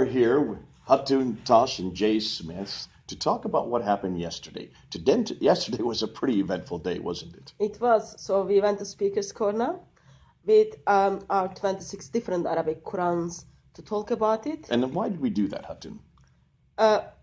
here with Hatun Tosh and Jay Smith to talk about what happened yesterday. Yesterday was a pretty eventful day, wasn't it? It was. So we went to Speaker's Corner with our 26 different Arabic Qurans to talk about it. And why did we do that, Hatun?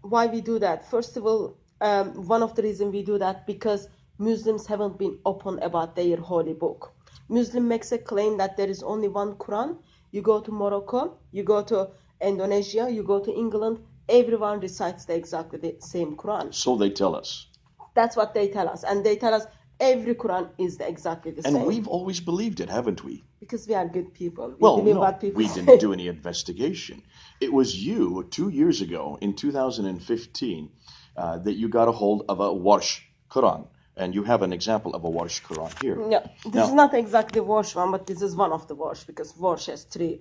Why we do that? First of all, one of the reasons we do that because Muslims haven't been open about their holy book. Muslim makes a claim that there is only one Quran. You go to Morocco, you go to Indonesia, you go to England, everyone recites exactly the same Quran. So they tell us. That's what they tell us. And they tell us every Quran is exactly the same. And we've always believed it, haven't we? Because we are good people. Well, believe no, what people we say. didn't do any investigation. It was you, 2 years ago, in 2015, that you got a hold of a Warsh Quran. And you have an example of a Warsh Quran here. Yeah, this is not exactly Warsh one, but this is one of the Warsh, because Warsh has three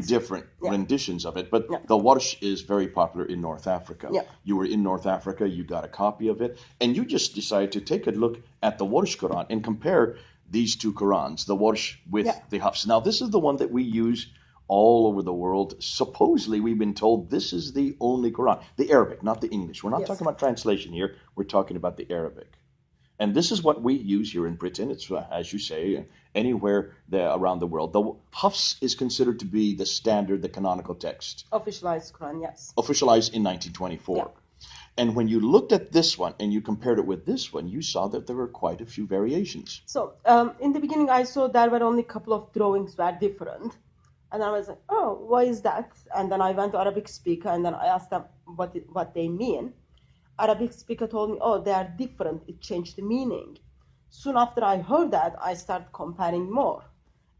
different renditions of it, but the Warsh is very popular in North Africa. Yeah. You were in North Africa, you got a copy of it, and you just decided to take a look at the Warsh Quran and compare these two Qurans, the Warsh with the Hafs. Now, this is the one that we use all over the world. Supposedly, we've been told this is the only Quran, the Arabic, not the English. We're not talking about translation here, we're talking about the Arabic. And this is what we use here in Britain. It's, as you say, anywhere around the world. The Hafs is considered to be the standard, the canonical text. Officialized Quran, yes. Officialized in 1924. Yeah. And when you looked at this one and you compared it with this one, you saw that there were quite a few variations. So in the beginning, I saw there were only a couple of drawings were different. And I was like, oh, why is that? And then I went to Arabic speaker and then I asked them what they mean. Arabic speaker told me, oh, they are different. It changed the meaning. Soon after I heard that, I started comparing more.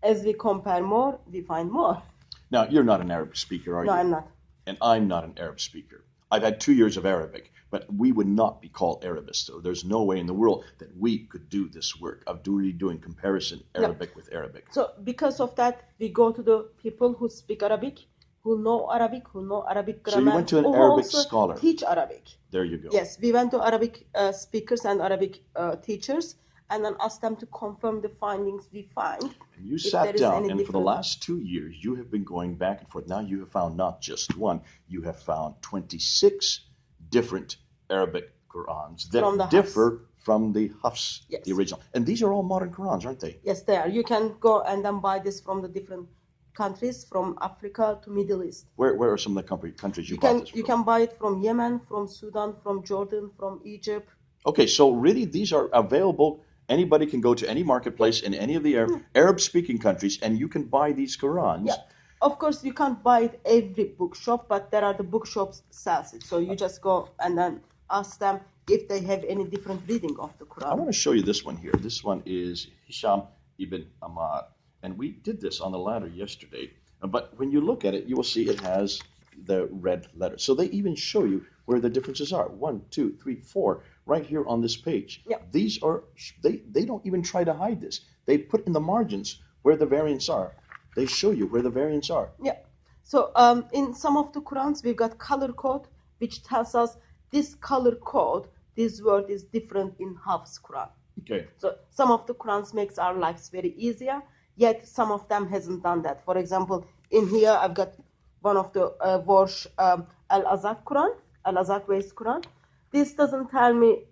As we compare more, we find more. Now, you're not an Arabic speaker, are you? No, I'm not. And I'm not an Arab speaker. I've had 2 years of Arabic, but we would not be called Arabists. So there's no way in the world that we could do this work of doing comparison Arabic with Arabic. So because of that, we go to the people who speak Arabic, who know Arabic grammar. So you went to an Arabic scholar. Teach Arabic. There you go. Yes, we went to Arabic speakers and Arabic teachers and then asked them to confirm the findings we find. And you sat down, and for the last 2 years, you have been going back and forth. Now you have found not just one, you have found 26 different Arabic Qurans that differ from the Hafs, the original. And these are all modern Qurans, aren't they? Yes, they are. You can go and then buy this from the different countries, from Africa to Middle East. Where are some of the countries you bought this from? You can buy it from Yemen, from Sudan, from Jordan, from Egypt. Okay, so really these are available. Anybody can go to any marketplace in any of the Arab-speaking countries, and you can buy these Qurans. Yeah, of course you can't buy it every bookshop, but there are the bookshops sells it. So you just go and then ask them if they have any different reading of the Quran. I want to show you this one here. This one is Hisham ibn Ammar. And we did this on the ladder yesterday. But when you look at it, you will see it has the red letter. So they even show you where the differences are. 1, 2, 3, 4, right here on this page. Yeah. These are, they don't even try to hide this. They put in the margins where the variants are. They show you where the variants are. Yeah. So in some of the Qurans, we've got color code, which tells us this color code, this word is different in Hafs Quran. Okay. So some of the Qurans makes our lives very easier. Yet some of them hasn't done that. For example, in here I've got one of the Warsh Al-Azad Quran, Al-Azad Ways Quran. This doesn't tell me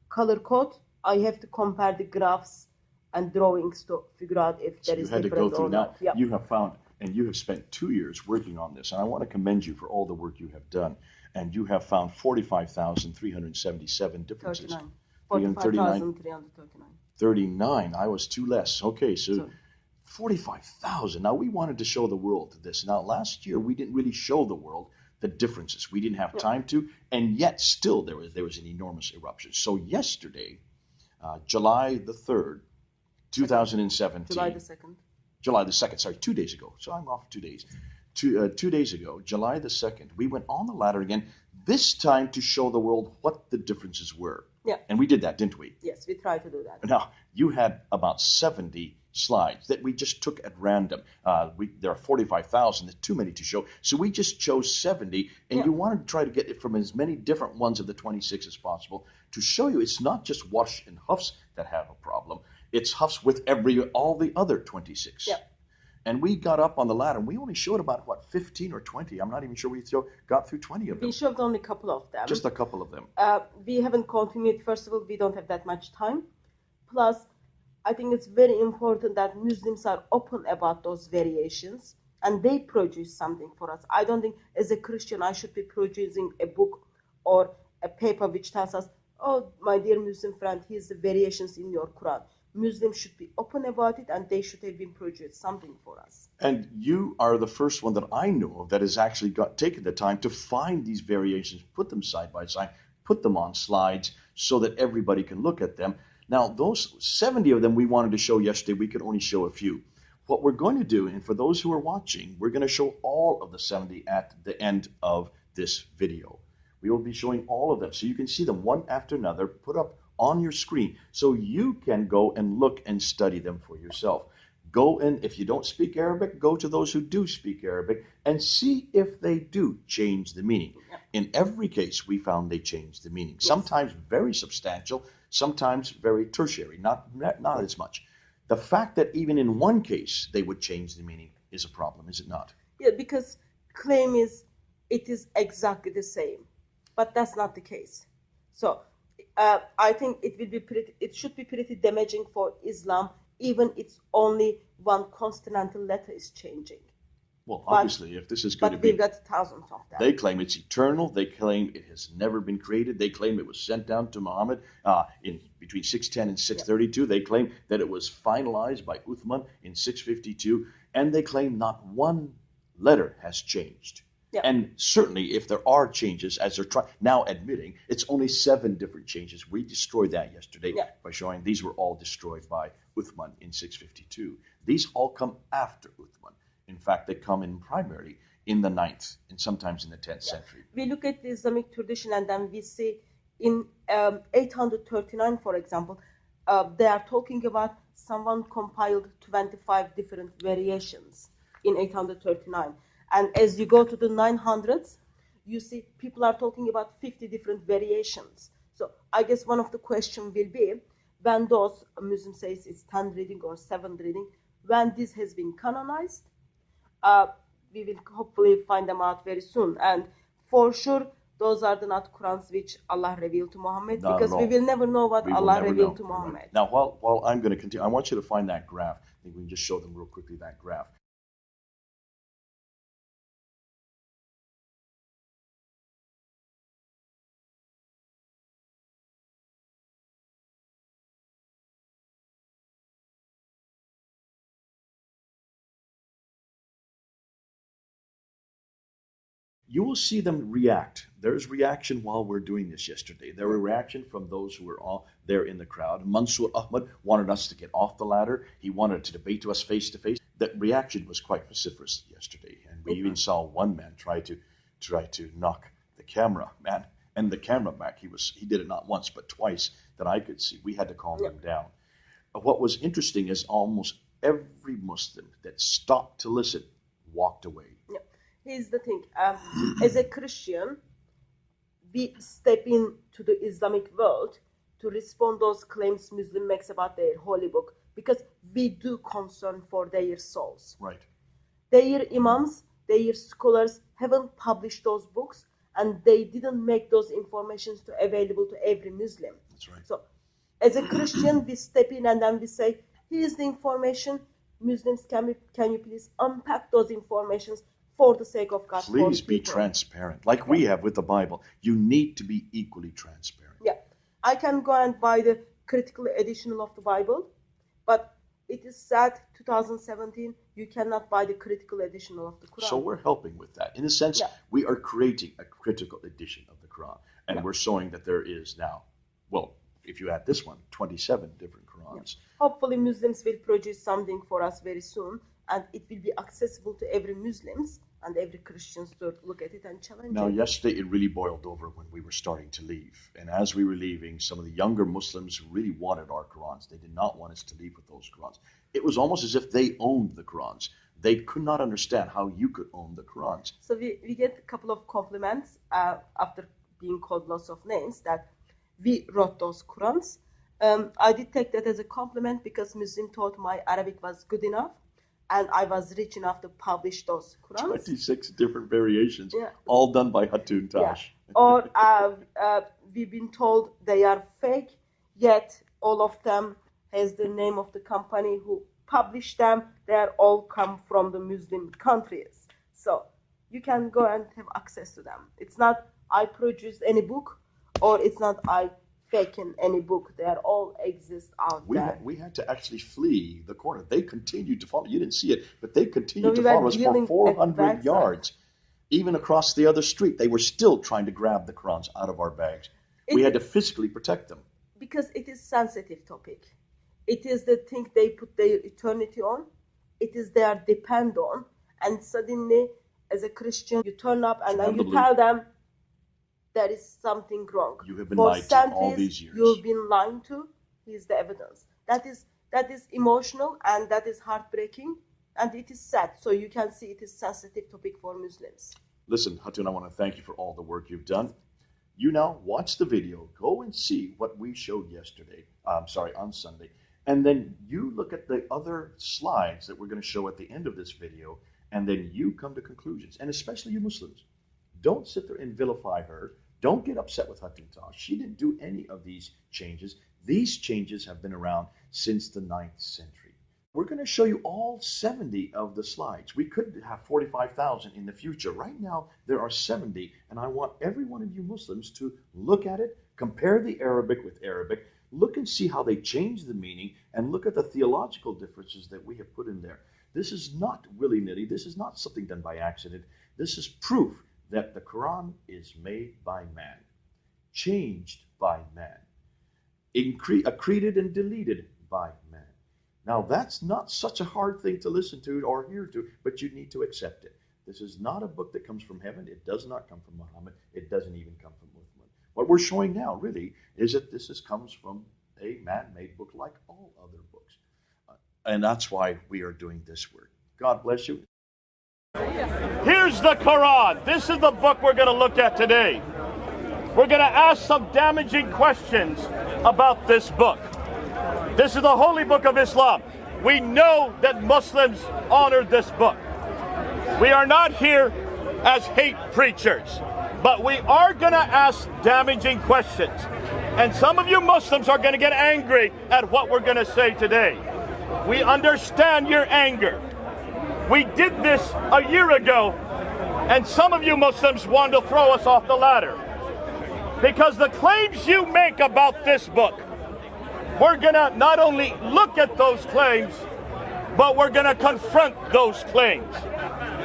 color code. I have to compare the graphs and drawings to figure out if there is difference or not. Now, you have found, and you have spent 2 years working on this, and I want to commend you for all the work you have done. And you have found 45,377 differences. 45,339. 39. I was 2 less. Okay, so 45,000. Now, we wanted to show the world this. Now, last year, we didn't really show the world the differences. We didn't have time to, and yet still there was an enormous eruption. So yesterday, July the 3rd, 2017. July the 2nd. July the 2nd, sorry, 2 days ago. So I'm off 2 days. 2 days ago, July the 2nd, we went on the ladder again, this time to show the world what the differences were. Yeah. And we did that, didn't we? Yes, we tried to do that. Now, you had about 70 slides that we just took at random. There are 45,000. That's too many to show. So we just chose 70, and you wanted to try to get it from as many different ones of the 26 as possible to show you it's not just Warsh and Hafs that have a problem. It's Hafs with all the other 26. Yeah. And we got up on the ladder, and we only showed about, what, 15 or 20? I'm not even sure we got through 20 of them. We showed only a couple of them. Just a couple of them. We haven't continued. First of all, we don't have that much time. Plus, I think it's very important that Muslims are open about those variations and they produce something for us. I don't think as a Christian I should be producing a book or a paper which tells us, oh, my dear Muslim friend, here's the variations in your Quran. Muslims should be open about it and they should have been produced something for us. And you are the first one that I know of that has actually taken the time to find these variations, put them side by side, put them on slides so that everybody can look at them. Now, those 70 of them we wanted to show yesterday, we could only show a few. What we're going to do, and for those who are watching, we're going to show all of the 70 at the end of this video. We will be showing all of them so you can see them one after another, put up on your screen so you can go and look and study them for yourself. Go and, if you don't speak Arabic, go to those who do speak Arabic and see if they do change the meaning. In every case, we found they changed the meaning. Sometimes very substantial, sometimes very tertiary, not as much. The fact that even in one case they would change the meaning is a problem, is it not? Yeah, because claim is it is exactly the same, but that's not the case. So I think it should be pretty damaging for Islam, even it's only one consonantal letter is changing. Well, obviously, if this is going to be... But we've got thousands of them. They claim it's eternal. They claim it has never been created. They claim it was sent down to Muhammad in between 610 and 632. They claim that it was finalized by Uthman in 652. And they claim not one letter has changed. Yeah. And certainly, if there are changes, as they're now admitting, it's only 7 different changes. We destroyed that yesterday by showing these were all destroyed by Uthman in 652. These all come after Uthman. In fact, they come in primarily in the 9th and sometimes in the 10th century. We look at the Islamic tradition and then we see in 839, for example, they are talking about someone compiled 25 different variations in 839. And as you go to the 900s, you see people are talking about 50 different variations. So I guess one of the questions will be, when those Muslims say it's 10 reading or 7 reading, when this has been canonized, we will hopefully find them out very soon. And for sure, those are not Qurans which Allah revealed to Muhammad, because we will never know what Allah revealed to Muhammad. Right. Now, while I'm going to continue, I want you to find that graph. I think we can just show them real quickly that graph. You will see them react. There's reaction while we're doing this yesterday. There were reaction from those who were all there in the crowd. Mansour Ahmad wanted us to get off the ladder. He wanted to debate to us face to face. That reaction was quite vociferous yesterday. And we even saw one man try to knock the camera man and the camera back. He did it not once but twice that I could see. We had to calm him down. What was interesting is almost every Muslim that stopped to listen walked away. Here's the thing, as a Christian, we step into the Islamic world to respond those claims Muslim makes about their holy book, because we do concern for their souls. Right. Their imams, their scholars haven't published those books, and they didn't make those informations available to every Muslim. That's right. So, as a Christian, we step in and then we say, here's the information. Muslims, can you please unpack those informations for the sake of God. Please be transparent, like we have with the Bible. You need to be equally transparent. Yeah. I can go and buy the critical edition of the Bible, but it is sad, 2017, you cannot buy the critical edition of the Quran. So we're helping with that. In a sense, we are creating a critical edition of the Quran, and we're showing that there is now, well, if you add this one, 27 different Qurans. Hopefully Muslims will produce something for us very soon, and it will be accessible to every Muslims and every Christians to look at it and challenge it. Now, yesterday it really boiled over when we were starting to leave. And as we were leaving, some of the younger Muslims really wanted our Qurans. They did not want us to leave with those Qurans. It was almost as if they owned the Qurans. They could not understand how you could own the Qurans. So we get a couple of compliments after being called lots of names that we wrote those Qurans. I did take that as a compliment because Muslim thought my Arabic was good enough. and I was rich enough to publish those Qurans. 26 different variations, Yeah. all done by Hatun Tash. Yeah. Or we've been told they are fake, yet all of them has the name of the company who published them. They are all come from the Muslim countries. So you can go and have access to them. It's not I produced any book, or it's not I faking any book. They are all exist out there. We had to actually flee the corner. They continued to follow. You didn't see it, but they continued No, we to follow were us for dealing 400 at the yards. Even across the other street, they were still trying to grab the Qurans out of our bags. We had to physically protect them. Because it is sensitive topic. It is the thing they put their eternity on. It is they are depend on. And suddenly, as a Christian, you turn up and then you tell them there is something wrong. You have been lied to all these years. You've been lying to. Here's the evidence. That is emotional, and that is heartbreaking, and it is sad. So you can see it is sensitive topic for Muslims. Listen, Hatun, I want to thank you for all the work you've done. You now watch the video, go and see what we showed yesterday, on Sunday, and then you look at the other slides that we're going to show at the end of this video, and then you come to conclusions. And especially you Muslims, don't sit there and vilify her. Don't get upset with Hatun Tash. She didn't do any of these changes. These changes have been around since the 9th century. We're going to show you all 70 of the slides. We could have 45,000 in the future. Right now, there are 70, and I want every one of you Muslims to look at it, compare the Arabic with Arabic, look and see how they change the meaning, and look at the theological differences that we have put in there. This is not willy-nilly. This is not something done by accident. This is proof that the Quran is made by man, changed by man, accreted and deleted by man. Now, that's not such a hard thing to listen to or hear to, but you need to accept it. This is not a book that comes from heaven. It does not come from Muhammad. It doesn't even come from Muhammad. What we're showing now, really, is that this comes from a man-made book like all other books. And that's why we are doing this work. God bless you. Here's the Quran. This is the book we're going to look at today. We're going to ask some damaging questions about this book. This is the holy book of Islam. We know that Muslims honor this book. We are not here as hate preachers, but we are going to ask damaging questions. And some of you Muslims are going to get angry at what we're going to say today. We understand your anger. We did this a year ago, and some of you Muslims want to throw us off the ladder. Because the claims you make about this book, we're going to not only look at those claims, but we're going to confront those claims.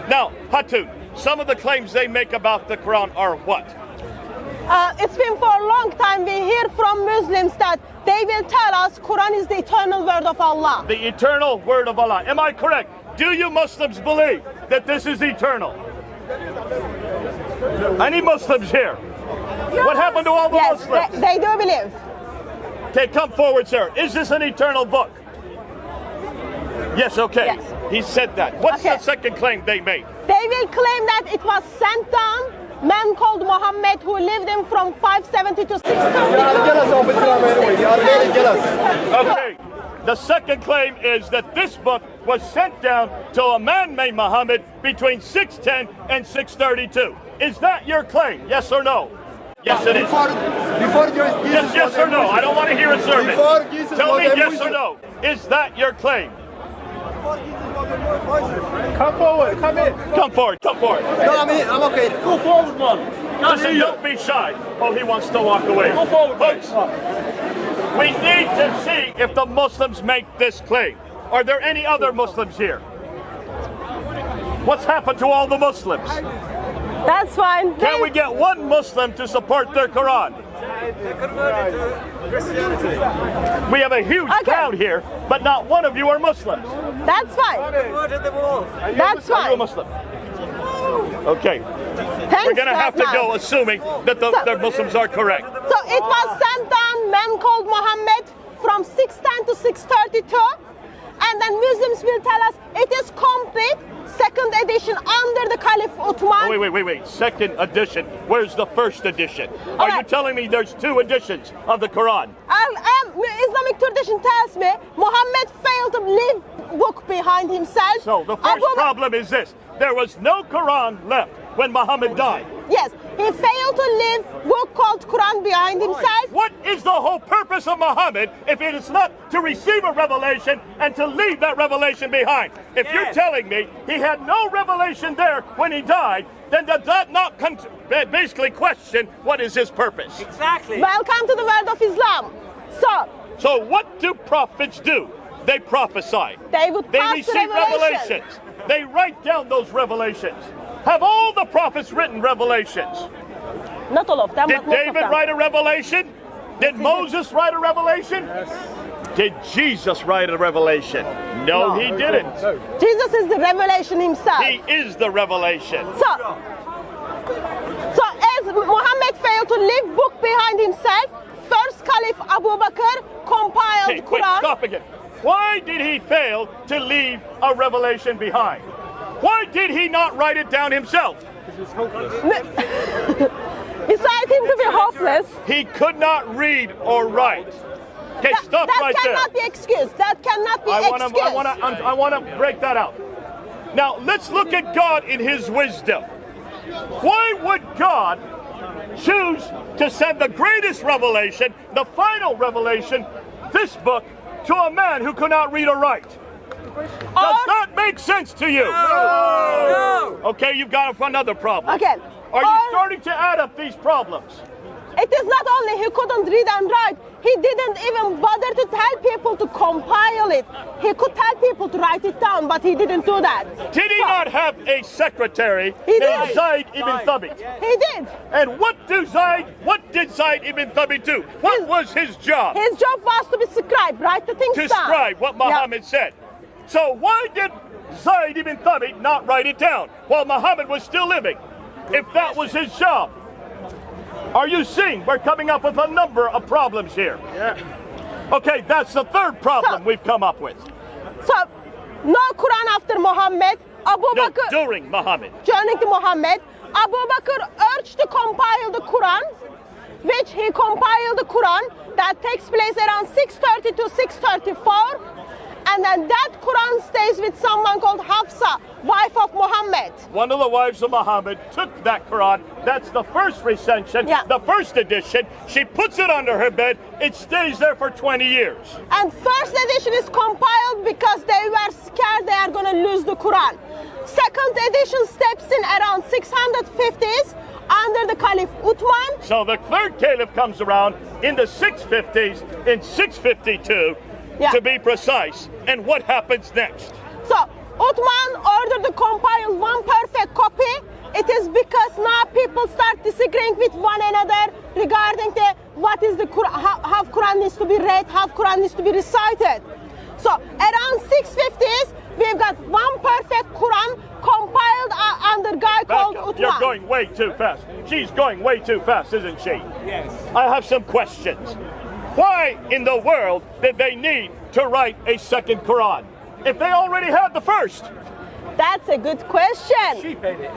Now, Hatun, some of the claims they make about the Quran are what? It's been for a long time we hear from Muslims that they will tell us Quran is the eternal word of Allah. The eternal word of Allah. Am I correct? Do you Muslims believe that this is eternal? Any Muslims here? Yes. What happened to all the Yes, Muslims? they do believe. Okay, come forward, sir. Is this an eternal book? Yes, okay. Yes. He said that. What's Okay. the second claim they made? They will claim that it was sent down, man called Muhammad who lived in from 570 to 632. Okay. The second claim is that this book was sent down to a man named Muhammad between 610 and 632. Is that your claim? Yes or no? Yes, it is. Before Jesus Yes or no? I don't want to hear a sermon. Before Jesus Tell me was a yes or Muslim. no. Is that your claim? Come forward, come in. Come forward, come forward. No, I'm okay. Go forward, man. Listen, don't be shy. Oh, he wants to walk away. Go forward, folks. We need to see if the Muslims make this claim. Are there any other Muslims here? What's happened to all the Muslims? That's fine. Can we get one Muslim to support their Quran? We have a huge crowd here, but not one of you are Muslims. That's fine. That's Are you a fine. Muslim? Okay. Thanks, We're going to have to man. go assuming that the Muslims are correct. So it was sent down, man called Muhammad from 610 to 632. And then Muslims will tell us it is complete, second edition under the Caliph Uthman. Oh, wait. Second edition. Where's the first edition? Are you right. telling me there's 2 editions of the Quran? Islamic tradition tells me Muhammad failed to leave book behind himself. So the first problem is this. There was no Quran left when Muhammad died. Yes, he failed to leave book called Quran behind himself. What is the whole purpose of Muhammad if it is not to receive a revelation and to leave that revelation behind? If you're telling me he had no revelation there when he died, then does that not basically question what is his purpose? Exactly. Welcome to the world of Islam. So what do prophets do? They prophesy. They would pass receive revelation. revelations. They write down those revelations. Have all the prophets written revelations? Not all of them. Did but most of David them. write a revelation? Did Moses write a revelation? Yes. Did Jesus write a revelation? No, he didn't. No. Jesus is the revelation himself. He is the revelation. So as Muhammad failed to leave book behind himself, first Caliph Abu Bakr compiled Wait, Quran. stop again. Why did he fail to leave a revelation behind? Why did he not write it down himself? Beside him to be hopeless. He could not read or write. Okay, stop right there. That cannot be excused. That cannot be excused. I want to break that out. Now, let's look at God in his wisdom. Why would God choose to send the greatest revelation, the final revelation, this book, to a man who could not read or write? Does that make sense to you? No. Okay, you've got another problem. Okay. Are you starting to add up these problems? It is not only he couldn't read and write, he didn't even bother to tell people to compile it. He could tell people to write it down, but he didn't do that. Did he not have a secretary He named did. Zayd ibn Thabit? He did. And what did Zayd ibn Thabit do? What was his job? His job was to be scribe, write the things To down. scribe what Muhammad said. So why did Zayd ibn Thabit not write it down while Muhammad was still living? If that was his job. Are you seeing? We're coming up with a number of problems here. Yeah. Okay, that's the third problem we've come up with. So, no Quran after Muhammad. Abu No, Bakr, during Muhammad. joining to Muhammad, Abu Bakr urged to compile the Quran, which he compiled the Quran. That takes place around 630 to 634. And then that Quran stays with someone called Hafsa, wife of Muhammad. One of the wives of Muhammad took that Quran. That's the first recension, the first edition. She puts it under her bed. It stays there for 20 years. And first edition is compiled because they were scared they are going to lose the Quran. Second edition steps in around 650s under the Caliph Uthman. So the third caliph comes around in the 650s, in 652, to be precise. And what happens next? So Uthman ordered to compile one perfect copy. It is because now people start disagreeing with one another regarding what is the Quran, how Quran needs to be read, how Quran needs to be recited. So around 650s, we've got one perfect Quran compiled under a guy called Uthman. You're going way too fast. She's going way too fast, isn't she? Yes. I have some questions. Why in the world did they need to write a second Quran if they already had the first? That's a good question. She paid it.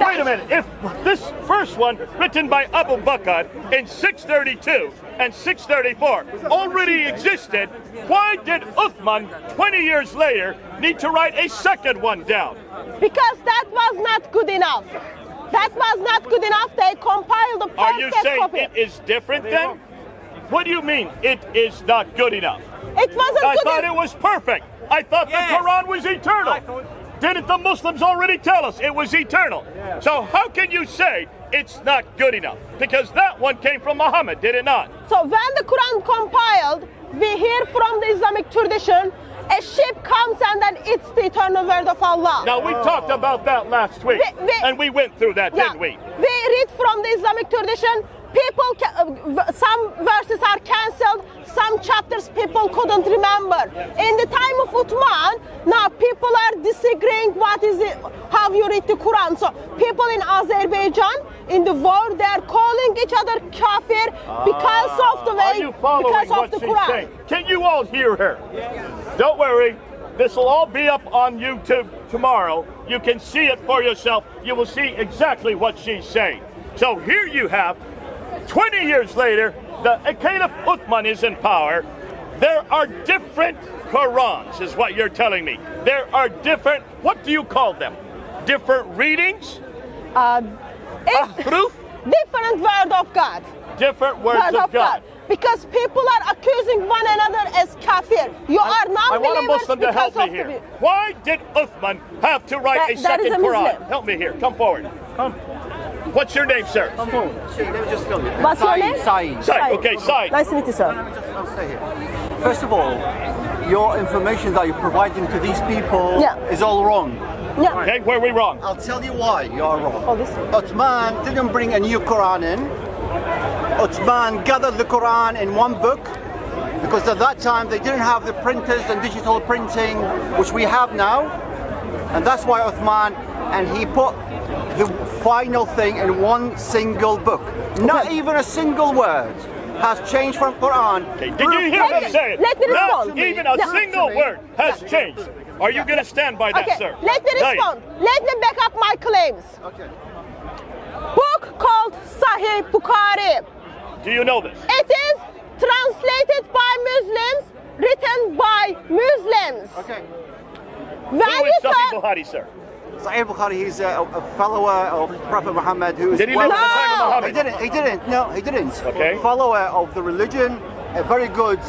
Wait a minute. If this first one, written by Abu Bakr in 632 and 634, already existed, why did Uthman, 20 years later, need to write a second one down? Because that was not good enough. That was not good enough. They compiled the perfect Are you saying copy. it is different then? What do you mean it is not good enough? It wasn't I good thought enough. it was perfect. I thought the Quran was eternal. Didn't the Muslims already tell us it was eternal? Yeah. So how can you say it's not good enough? Because that one came from Muhammad, did it not? So when the Quran compiled, we hear from the Islamic tradition, a sheep comes and then it's the eternal word of Allah. Now we talked about that last week, and we went through that, didn't we? We read from the Islamic tradition, some verses are cancelled, some chapters people couldn't remember. In the time of Uthman, now people are disagreeing how you read the Quran. So people in Azerbaijan, in the war, they are calling each other kafir because of the way, Are you following because of what the she's Quran. saying? Can you all hear her? Don't worry. This will all be up on YouTube tomorrow. You can see it for yourself. You will see exactly what she's saying. So here you have, 20 years later, the Caliph Uthman is in power. There are different Qur'ans, is what you're telling me. There are different, what do you call them? Different readings? Proof? Different word of God. Different words of God. Because people are accusing one another as kafir. You are non-believers. I want a Muslim to help me here. Why did Uthman have to write a second Quran? Help me here. Come forward. Come. What's your name, sir? Let me just tell you. What's your name? Said. Okay, Said. Nice to meet you, sir. I'll stay here. First of all, your information that you're providing to these people is all wrong. Yeah. Okay, where are we wrong? I'll tell you why you are wrong. Oh, this. Uthman didn't bring a new Quran in. Uthman gathered the Quran in one book because at that time they didn't have the printers and digital printing which we have now, and that's why Uthman, and he put the final thing in one single book. Not even a single word has changed from Quran. Okay, did you hear him say it? Let me respond. Not even a single word has changed. Are you going to stand by that, sir? Let me respond. Let me back up my claims. Okay. Book called Sahih Bukhari. Do you know this? It is translated by Muslims, written by Muslims. Okay. Who is Sahih Bukhari, sir? Sahih Bukhari, he's a follower of Prophet Muhammad who is Did he live at the time of Muhammad? He didn't. No, he didn't. Okay. Follower of the religion, a very good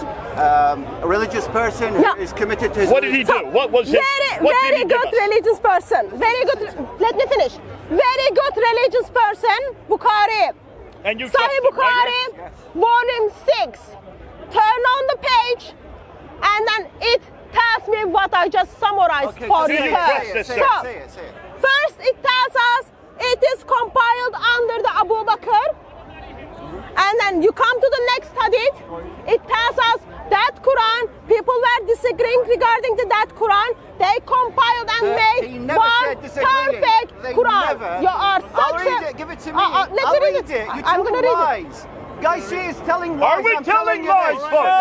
religious person who is committed to his What did he do? What was his... Very good religious person. Very good. Let me finish. Very good religious person, Bukhari. And you Sahih Bukhari, Yes. volume 6. Turn on the page, and then it tells me what I just summarized for you. Say it. First, it tells us it is compiled under the Abu Bakr. And then you come to the next hadith. It tells us that Quran, people were disagreeing regarding that Quran. They compiled and made one perfect Quran. You are such I'll read it. Give it to me. Let me read it. I'm going to read it. Guys, she is telling lies. Are we telling lies, folks?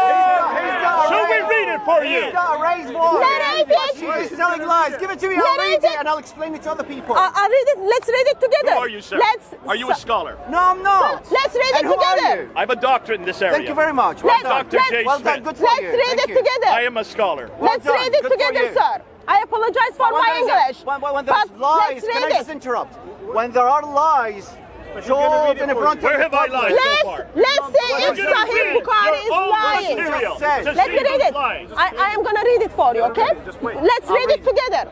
Should we read it for you? He's got a raised voice. Narrate it. She is telling lies. Give it to me. I'll read it and I'll explain it to other people. I'll read it. Let's read it together. Who are you, sir? Are you a scholar? No, I'm not. Let's read And it who are together. you? I have a doctorate in this area. Thank you very much. Well done. Dr. J. Well done. Smith. Good for Let's you. read Thank it you. together. I am a scholar. Let's Well read done. it Good for together, you. sir. I apologize for my English. When there's but lies, let's can I read just it. interrupt? When there are lies told in front of Where the have I lied public. so far? Let's say if You're gonna Sahih read Bukhari is your own lying. material Said. to Let see me read who's it. lying. I am going to read it for you, okay? Let's read it together.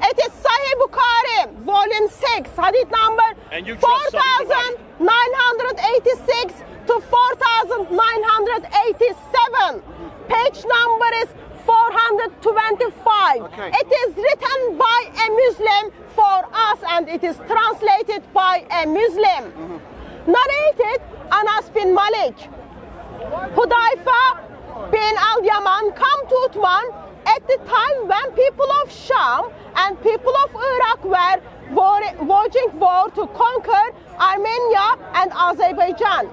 It is Sahih Bukhari, volume 6, hadith number And you trust Sahih Bukhari? 4986 to 4987. Page number is 425. Okay. It is written by a Muslim for us and it is translated by a Muslim. Narrated Anas bin Malik. Hudayfa bin al-Yaman come to Uthman at the time when people of Sham and people of Iraq were waging war to conquer Armenia and Azerbaijan.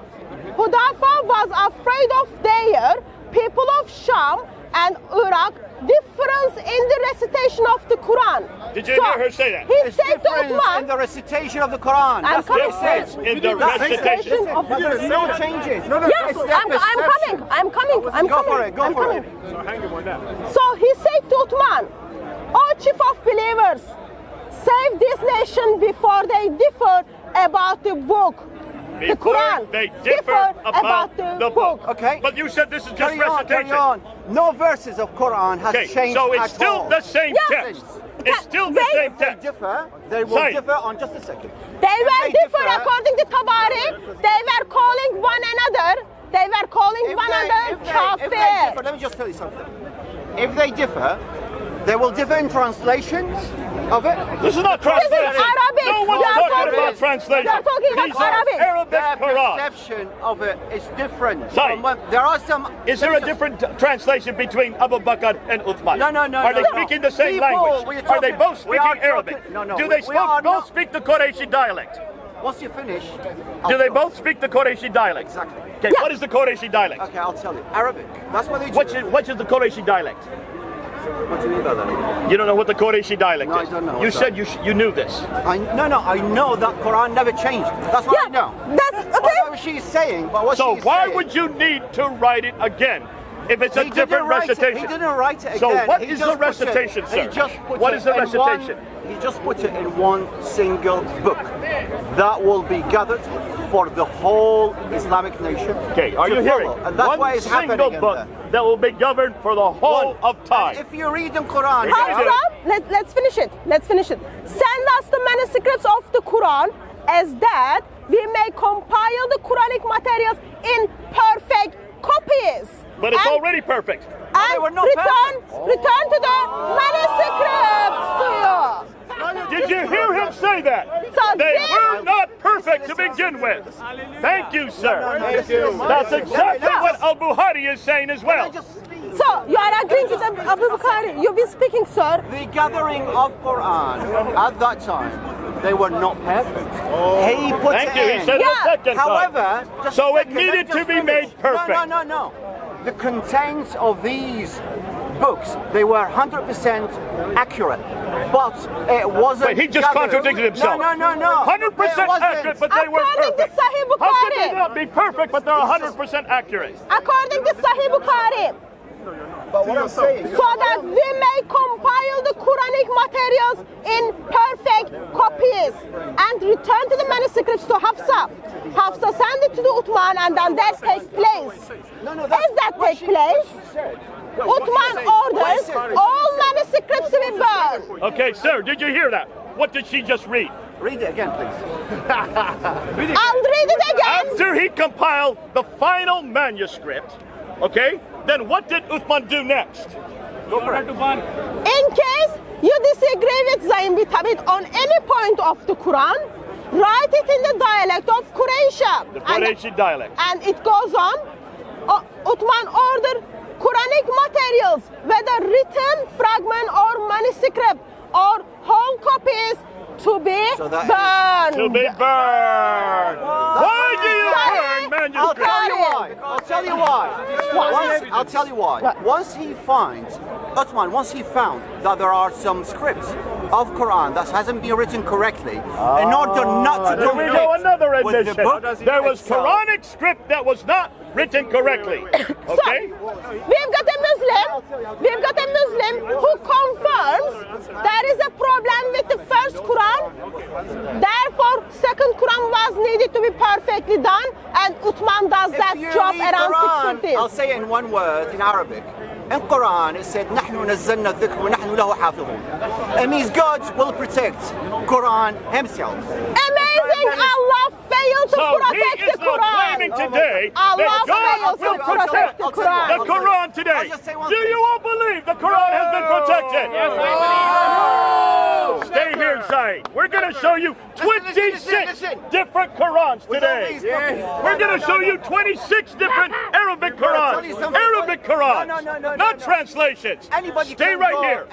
Hudayfa was afraid of their people of Sham and Iraq difference in the recitation of the Quran. Did you hear her say that? He It's said to difference in Uthman, the recitation of the Quran. I'm That's what coming. it says. In the recitation. of the There's no changes. Yes, I'm coming. Go for it. Go for it. So he said to Uthman, O chief of believers, save this nation before they differ about the book. The Before Quran they differ about the book. Okay. But you said this is just Carry on, recitation. carry on. No verses of Quran has Okay, changed so it's at still all. the same Yeah. text. It's still the same They text. differ. They will Say. differ on just a second. They were They differ differ. according to Tabari. They were calling one another. They were calling If one they another differ, kafir. let me just tell you something. If they differ, they will differ in translations of it. This is not translation. This is Arabic. No one's You are talking talking- about translation. you are talking about These are Arabic. Arabic Their Quran. perception of it is different. Sorry. From what- There are some. Is there a different translation between Abu Bakr and Uthman? No. Are they no. speaking the same People, language? we are Are they talking- both we are speaking Arabic? talking- no, Do they we are both not- speak the Qurayshi dialect? Once you finish. Do they both speak the Qurayshi dialect? Exactly. Okay, what is the Qurayshi dialect? Okay, I'll tell you. Arabic. That's what they do. What is the Qurayshi dialect? What do you mean by that? You don't know what the Qurayshi dialect No, is? I don't know You what's said that. you knew this. I know that Quran never changed. That's what I know. That's okay. Whatever she's saying, but what So she's why saying, would you need to write it again if it's a he different didn't write recitation? He didn't write it again. So what He is just the put recitation, it, sir? He just put What it is the in recitation? He just put it in one single book that will be gathered for the whole Islamic nation. Okay, are to you hearing? follow. And that's why One it's happening single in book there. that will be governed for the whole of time. And if you read in Quran, Hafsa, let's finish it. Let's finish it. Send us the manuscripts of the Quran, as that we may compile the Quranic materials in perfect copies. But it's And- already perfect. they were And not return to the manuscripts to you. Did you hear him say that? So They this- were not perfect to begin with. Thank you, sir. That's exactly what Al-Bukhari is saying as well. So you are agreeing with Abu Bukhari. You've been speaking, sir. the gathering of Quran at that time, they were not perfect. He put Thank it you. in. He said the Yeah. second time. However, just So a it second, needed let me to just be finish. made perfect. No. The contents of these books, they were 100% accurate, but it wasn't. Wait, he just gathered. contradicted himself. No. 100% It wasn't. accurate, but they were According to perfect. Sahih How could they Bukhari. not be perfect, but they're 100% accurate? According to Sahih Bukhari. But what I'm saying, So that we may compile the Quranic materials in perfect copies and return to the manuscripts to Hafsa. Hafsa send it to the Uthman, and then that takes place. As that takes place, Uthman orders all manuscripts to be burned. Okay, sir, did you hear that? What did she just read? read it again, please. I'll read it again. After he compiled the final manuscript, okay, then what did Uthman do next? In case you disagree with Zayn Bitabit on any point of the Quran, write it in the dialect of Quraysh. The Qurayshi dialect. And it goes on. Uthman ordered Quranic materials, whether written, fragment or manuscript or whole copies, to be So that burned. To be burned. Why do you Sorry. burn I'll manuscripts? tell you why. I'll tell you why. I'll tell you why. What? Once he finds, Uthman, once he found that there are some scripts of Quran that hasn't been written correctly, in order not to Here we go, another with the admission. book There was itself. Quranic script that was not written correctly. Okay? We've got a Muslim who confirms there is a problem with the first Quran. Therefore, second Quran was needed to be perfectly done, and Uthman does that If you job read around Quran, 650s. I'll say it in one word in Arabic. In Quran, it said, نحن نزلنا الذكر ونحن له حافظون. It means God will protect Quran himself. Amazing! Allah failed to So protect he is the now Quran. claiming today Allah that God failed will to protect protect the I'll tell you the what. Quran. Quran today. I'll just say one Do thing. you all believe the Quran has been protected? Yes, Stay here, Zaid. We're going to show you 26 listen. different Qurans With all today. these fucking- We're going to show you 26 different Arabic tell you Qurans. something. Arabic Qurans. No, Not no. translations. Anybody Stay can right go, here.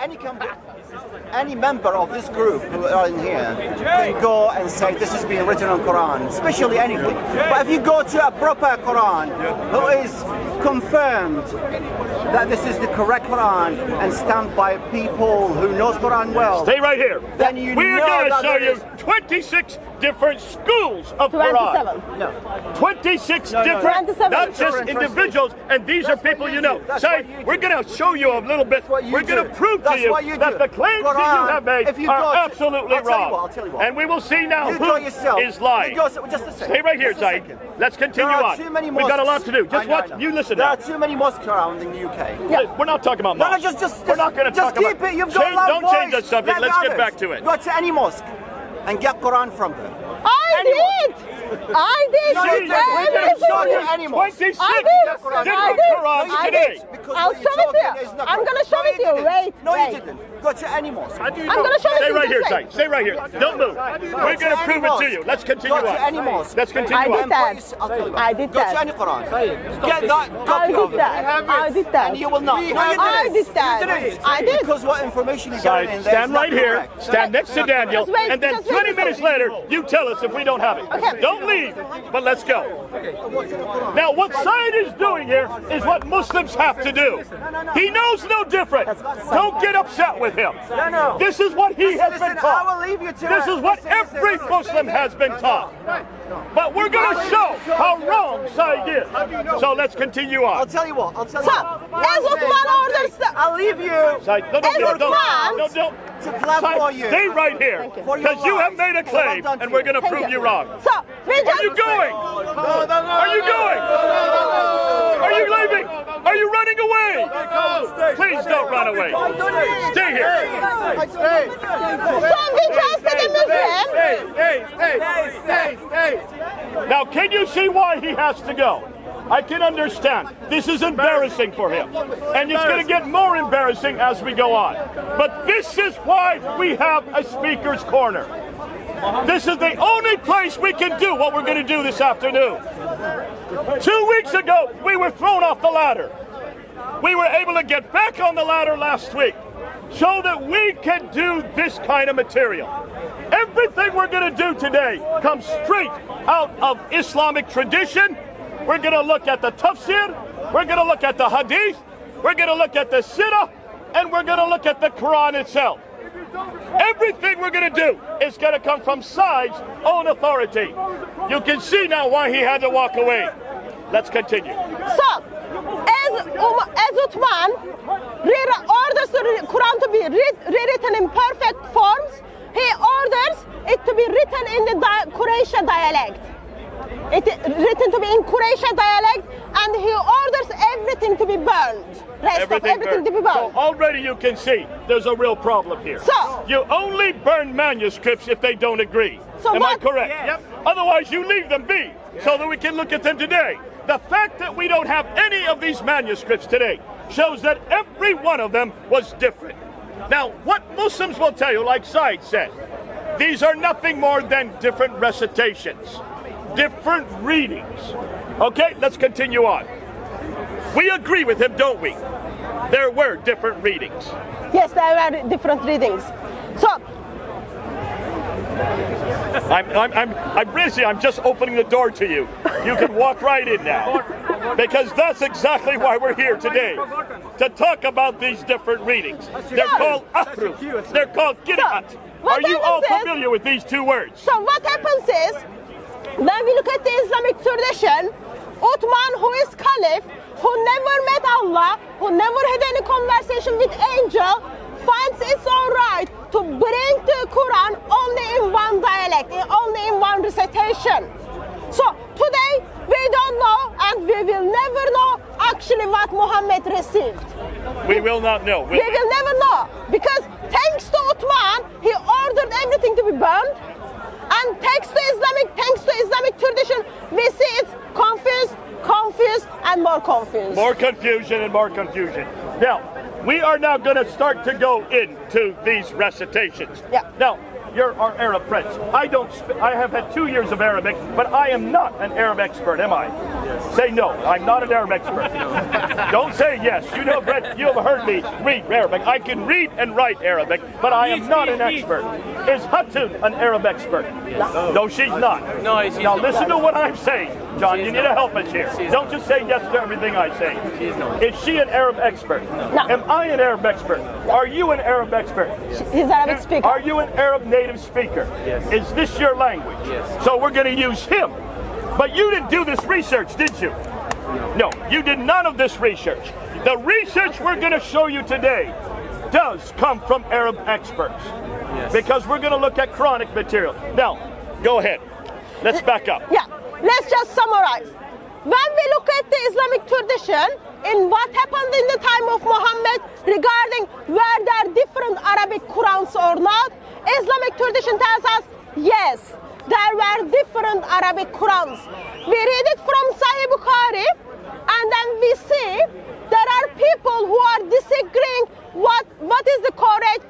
Any member of this group who are in here can go and say this has been written on Quran, especially anything. But if you go to a proper Quran who is confirmed that this is the correct Quran and stamped by people who knows Quran well, Stay right here. then you We're know going to that show there you is- 26 different schools of 27. Quran. no. 26 different, 27. not just Different individuals, and these That's are people what you you know. do. That's Say, what you we're do. going to show you a little bit. what you We're going do. to prove That's to you what you that do. the claims that you Quran, have made if you are go to- absolutely I'll tell you wrong. what, I'll tell you what. And we will see now You who go yourself. is lying. You go, just a second. Stay right here, Just a Zaid. second. Let's continue There are on. too many We've got a lot mosques. to do. I Just know, watch. I know. You listen There now. are too many mosques around in the UK. We're not talking about No, mosques. just We're not going to just talk keep about it. You've got Change- a loud Don't change voice. the subject. Let Let's get others. back to it. Go to any mosque and get Quran from them. I did. I did. No, you didn't. Every We didn't show you single- any mosque. 26 I did. different I did. Qurans I today. did. Because I'll what show you're it to talking you. is not I'm correct. gonna show No, it to you. didn't. Wait. No, wait. you didn't. Go to any mosque. I'm going to show Stay you right here, this way. Said. Stay right here. Don't move. We're going to prove it to you. Let's continue Go to on. any mosque. Let's continue I on. did that. Please, I'll tell you. I did Go that. to any Quran. Get that I copy of did it. that. I did that. And you will not. No, you I didn't. did that. You didn't. I did. Because what information you Said, got in there stand is not right here. correct. Stand next to Daniel. Just wait, And then just wait. 20 minutes later, you tell us if we don't have it. Okay. Don't leave, but let's go. Now, what Said is doing here is what Muslims have to do. He knows no different. Don't get upset with him. No. This is what he has been Listen, taught. I will leave you to This it. is what every Muslim has been taught. But we're going to show how wrong Said is. So let's continue I'll on. tell you what. I'll tell you So, what. as Uthman orders the... I'll leave you Said, no, don't. to plan for you. Stay right here. For your Because you have made a lives. Well claim, done to and we're you. going to Thank prove you. you wrong. So, we just... Are you going? Are you going? Are you leaving? Are you running away? Please don't run away. Stay here. So, we trusted a Muslim. Now, can you see why he has to go? I can understand. This is embarrassing for him. And it's going to get more embarrassing as we go on. But this is why we have a speaker's corner. This is the only place we can do what we're going to do this afternoon. 2 weeks ago, we were thrown off the ladder. We were able to get back on the ladder last week so that we can do this kind of material. Everything we're going to do today comes straight out of Islamic tradition. We're going to look at the tafsir, we're going to look at the hadith, we're going to look at the sirah, and we're going to look at the Quran itself. Everything we're going to do is going to come from Said's own authority. You can see now why he had to walk away. Let's continue. So, as Uthman orders the Quran to be rewritten in perfect forms, he orders it to be written in the Quraysh dialect. It is written to be in Quraysh dialect, and he orders everything to be burned. Everything to be burned. So already you can see there's a real problem here. So, you only burn manuscripts if they don't agree. So Am I what- correct? Yes. Otherwise you leave them be so that we can look at them today. The fact that we don't have any of these manuscripts today shows that every one of them was different. Now, what Muslims will tell you, like Said said, these are nothing more than different recitations, different readings. Okay, let's continue on. We agree with him, don't we? There were different readings. yes, there were different readings. So, I'm just opening the door to you. You can walk right in now. Because that's exactly why we're here today. To talk about these different readings. They're called ahruf. They're called qira'at. what Are you all happens is- familiar with these two words? So what happens is, when we look at the Islamic tradition, Uthman, who is caliph, who never met Allah, who never had any conversation with angel, finds it's all right to bring the Quran only in one dialect, only in one recitation. So today, we don't know, and we will never know actually what Muhammad received. We will not know. We will never know, because thanks to Uthman, he ordered everything to be burned. And thanks to Islamic tradition, we see it's confused, and more confused. More confusion and more confusion. Now, we are now going to start to go into these recitations. Yeah. Now, you're our Arab prince. I have had 2 years of Arabic, but I am not an Arab expert, am I? Yes. Say no, I'm not an Arab expert. Don't say yes. You know, Brett, you have heard me read Arabic. I can read and write Arabic, but I am not an expert. Is Hatun an Arab expert? No, she's not. No, she's now not. listen to what I'm saying. John, you need to help us here. She's Don't just say yes to everything I say. She's not. Is she an Arab expert? No. Am I an Arab expert? Are you an Arab expert? He's Arabic speaker. Are you an Arab native speaker? Yes. Is this your language? Yes. So we're going to use him. But you didn't do this research, did you? No, you did none of this research. The research we're going to show you today does come from Arab experts. Yes. Because we're going to look at Quranic material. Now, go ahead. Let's back up. Yeah, let's just summarize. When we look at the Islamic tradition, in what happened in the time of Muhammad regarding were there different Arabic Qurans or not, Islamic tradition tells us, yes, there were different Arabic Qurans. We read it from Sahih Bukhari, and then we see there are people who are disagreeing what is the correct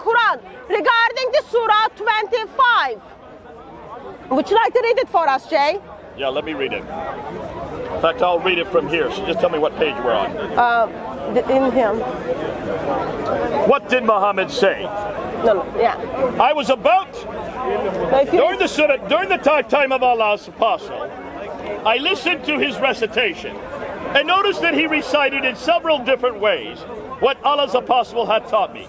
Would you like to read it for us, Jay? Yeah, let me read it. In fact, I'll read it from here. So just tell me what page we're on. In him. What did Muhammad say? No, yeah. I was about, No, if you during the time of Allah's apostle, I listened to his recitation and noticed that he recited in several different ways what Allah's apostle had taught me.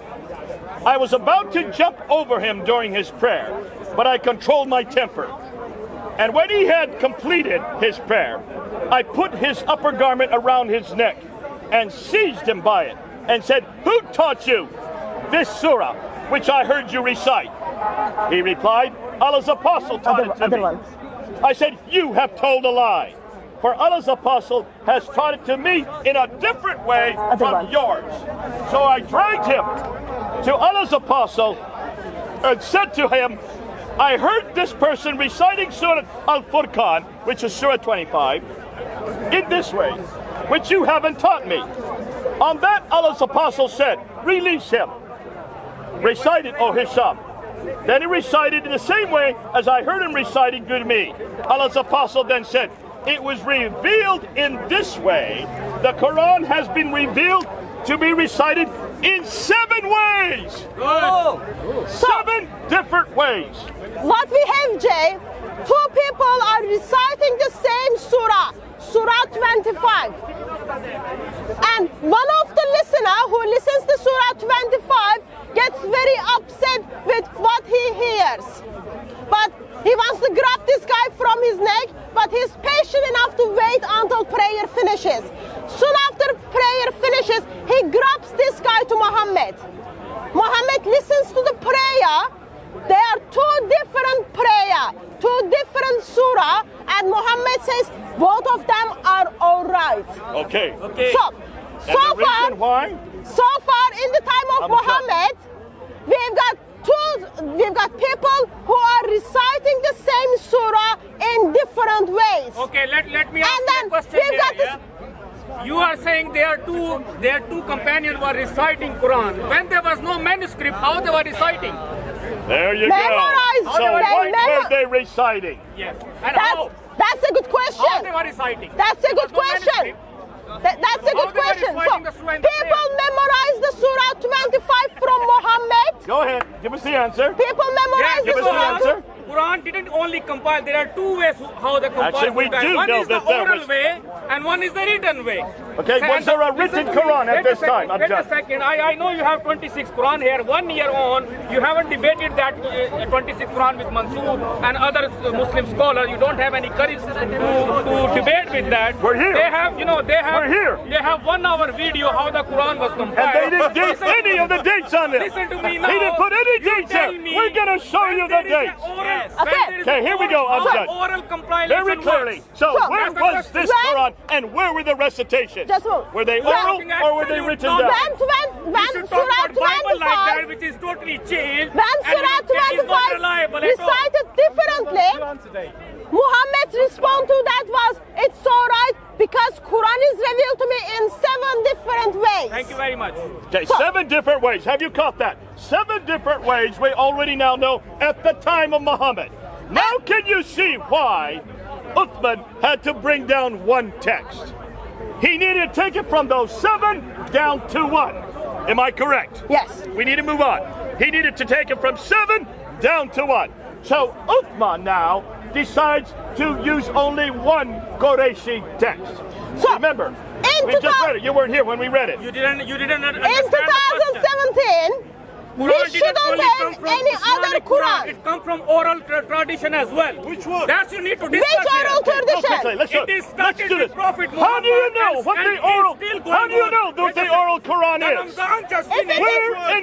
I was about to jump over him during his prayer, but I controlled my temper. And when he had completed his prayer, I put his upper garment around his neck and seized him by it and said, "Who taught you this surah which I heard you recite?" He replied, "Allah's apostle taught it to me." I said, "You have told a lie, for Allah's apostle has taught it to me in a different way from yours." So I dragged him to Allah's apostle and said to him, "I heard this person reciting Surah Al-Furqan, which is Surah 25, in this way, which you haven't taught me." On that, Allah's apostle said, "Release him. Recite it, O Hisham." Then he recited in the same way as I heard him reciting to me. Allah's apostle then said, "It was revealed in this way. The Quran has been revealed to be recited in 7 ways." Oh. 7 different ways. What we have, Jay, 2 people are reciting the same surah, Surah 25. And one of the listener who listens to Surah 25 gets very upset with what he hears. But he wants to grab this guy from his neck, but he's patient enough to wait until prayer finishes. Soon after prayer finishes, he grabs this guy to Muhammad. Muhammad listens to the prayer. They are 2 different prayer, 2 different surah, and Muhammad says both of them are all right. Okay. So far in the time of Muhammad, we've got people who are reciting the same surah in different ways. Okay, let me ask you a question here. You are saying there are two companions who are reciting Quran. When there was no manuscript, how they were reciting? There you Memorized. go. So what were they reciting? Yes. That's a good question. How they were reciting? That's a good question. That's a good question. So people memorize the Surah 25 from Muhammad. Go ahead. Give us the answer. People memorize the Surah. Quran didn't only compile. There are 2 ways how they compile. Actually, we do one know is that the oral way and one is the written way. Okay, was there a written Quran at this time? Wait a second. I know you have 26 Quran here. 1 year on, you haven't debated that 26 Quran with Mansoor and other Muslim scholars. You don't have any courage to debate with that. We're here. We're here. They have 1 hour video how the Quran was compiled. And they didn't date any of the dates on it. Listen to me now. He didn't put any dates in. We're going to show you the dates. Okay, here we go. I'm done. Oral compilation. Very clearly. So where was this Quran and where were the recitations? Were they oral or were they written down? When Surah 25, which is totally changed, when Surah 25 recited differently, Muhammad's response to that was, "It's all right because Quran is revealed to me in 7 different ways." Thank you very much. Okay, 7 different ways. Have you caught that? 7 different ways we already now know at the time of Muhammad. Now can you see why Uthman had to bring down 1 text? He needed to take it from those 7 down to 1. Am I correct? Yes. We need to move on. He needed to take it from 7 down to 1. So Uthman now decides to use only 1 Qurayshi text. So remember, we just read it. You weren't here when we read it. You didn't understand in 2017, we shouldn't have any other Quran. It comes from oral tradition as well. Which one? That's you need to discuss. Which oral tradition? It is started with Prophet Muhammad. How do you know what the oral? How do you know what the oral Quran is?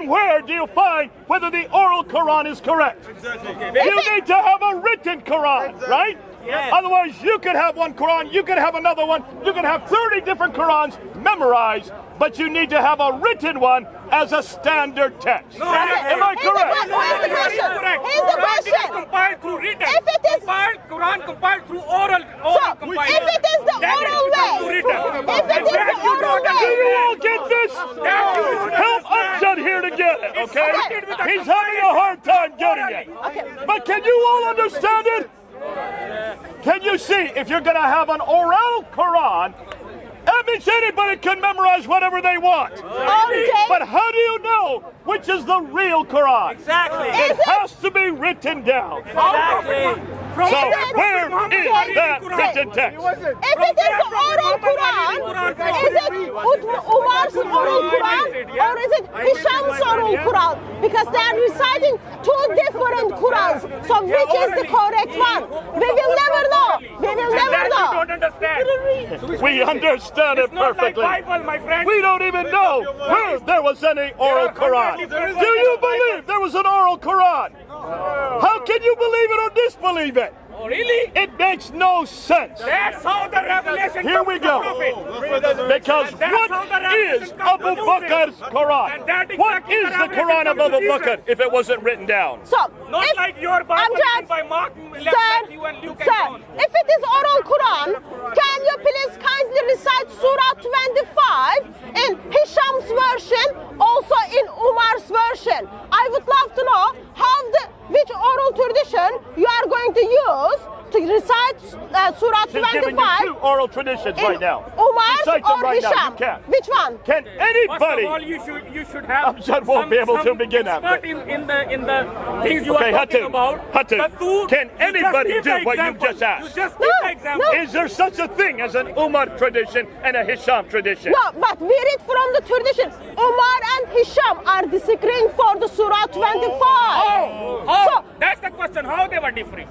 Where do you find whether the oral Quran is correct? Exactly. You need to have a written Quran, right? Yes. Otherwise, you could have 1 Quran, you could have another one, you could have 30 different Qurans memorized, but you need to have a written one as a standard text. No, am I correct? Here's the question. Here's the question. Compiled through written. If it is Quran compiled through oral compilation. If it is the oral way, if it is the oral way, do you all get this? Help Amjad here to get it, okay? He's having a hard time getting it. But can you all understand it? Can you see, if you're going to have an oral Quran, that means anybody can memorize whatever they want. But how do you know which is the real Quran? Exactly. It has to be written down. Exactly. So where is that written text? If it is the oral Quran, is it Umar's oral Quran or is it Hisham's oral Quran? Because they are reciting two different Qurans. So which is the correct one? We will never know. We will never know. You don't understand. We understand it It's not like perfectly. Bible, my friend. We don't even know where there was any oral Quran. Do you believe there was an oral Quran? How can you believe it or disbelieve it? Oh, really? It makes no sense. That's how the revelation Here comes we to go. Prophet. Because what is Abu Bakr's Quran? What is the Quran of Abu Bakr if it wasn't written down? So, Not if, like your Bible Amjad, written by Mark, sir, Matthew and Luke and sir, John. if it is oral Quran, can you please kindly recite Surah 25 in Hisham's version, also in Umar's version? I would love to know which oral tradition you are going to use to recite Surah She's giving you 25 two oral traditions right now. Umar's Recite them or right now. Hisham? You can. Which one? Can First anybody? of all, you should have Amjad won't be able to begin at expert in the things you Okay, are talking Hatu, about. Hatu, But you can just anybody give do the what you example. just asked? You just give the example. Is there such a thing as an Umar tradition and a Hisham tradition? No, but we read from the tradition. Umar and Hisham are disagreeing for the Surah 25. Oh, that's the question. How they were different?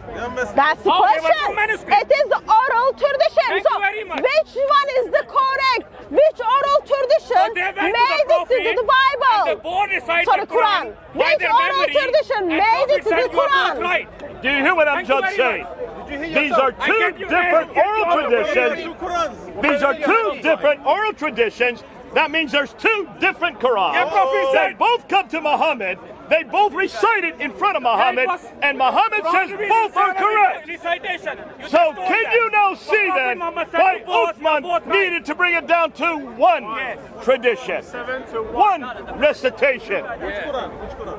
That's the How they were question. two manuscripts. It is the oral tradition. Thank you very much. Which one is the correct? Which oral tradition They went made to it to the Bible? And they both recited So the the Quran. Quran. By Which their oral memory, tradition and made it to Prophet the said you are both Quran? right. Do you hear what Thank you Amjad very saying? much. These are I two get you. different I get oral you. traditions. These are two different oral traditions. That means there's two different Qurans. Yeah, Prophet They said- both come to Muhammad. They both recite it in front of Muhammad, and Muhammad says both are correct. Recitation. So can you now see then why Uthman needed to bring it down to one tradition, one recitation?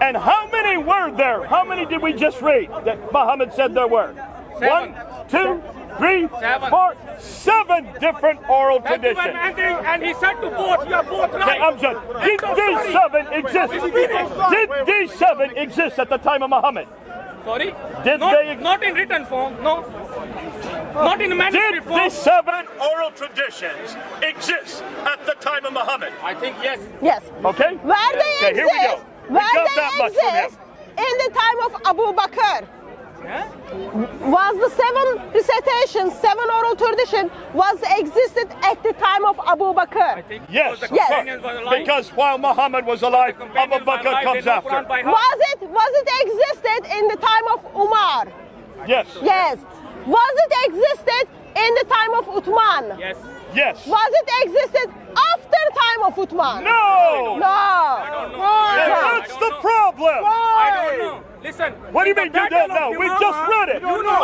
And how many were there? How many did we just read that Muhammad said there were? 1, 2, 3, 4, 7 different oral traditions. And he said to both, you are both Okay, right. Amjad, did these 7 exist? Did these 7 exist at the time of Muhammad? Sorry? Did not, they- not in written form, no. Not in Did manuscript form. these 7 oral traditions exist at the time of Muhammad? I think yes. Yes. Okay? Where they Okay, here we go. exist, We where got they that much from him. exist in the time of Abu Bakr. Was the 7 recitations, 7 oral tradition was existed at the time of Abu Bakr? Yes, The Yes. companions were alive. because while Muhammad was alive, Abu Companions were Bakr alive, comes they know after. Quran by heart. Was it existed in the time of Umar? Yes, Yes. Was it existed in the time of Uthman? Yes. yes. Was it existed after time of Uthman? No! No. And that's the problem. I don't know. Listen. What do you in mean the you Battle don't know? of We Yamama, just read it. You know,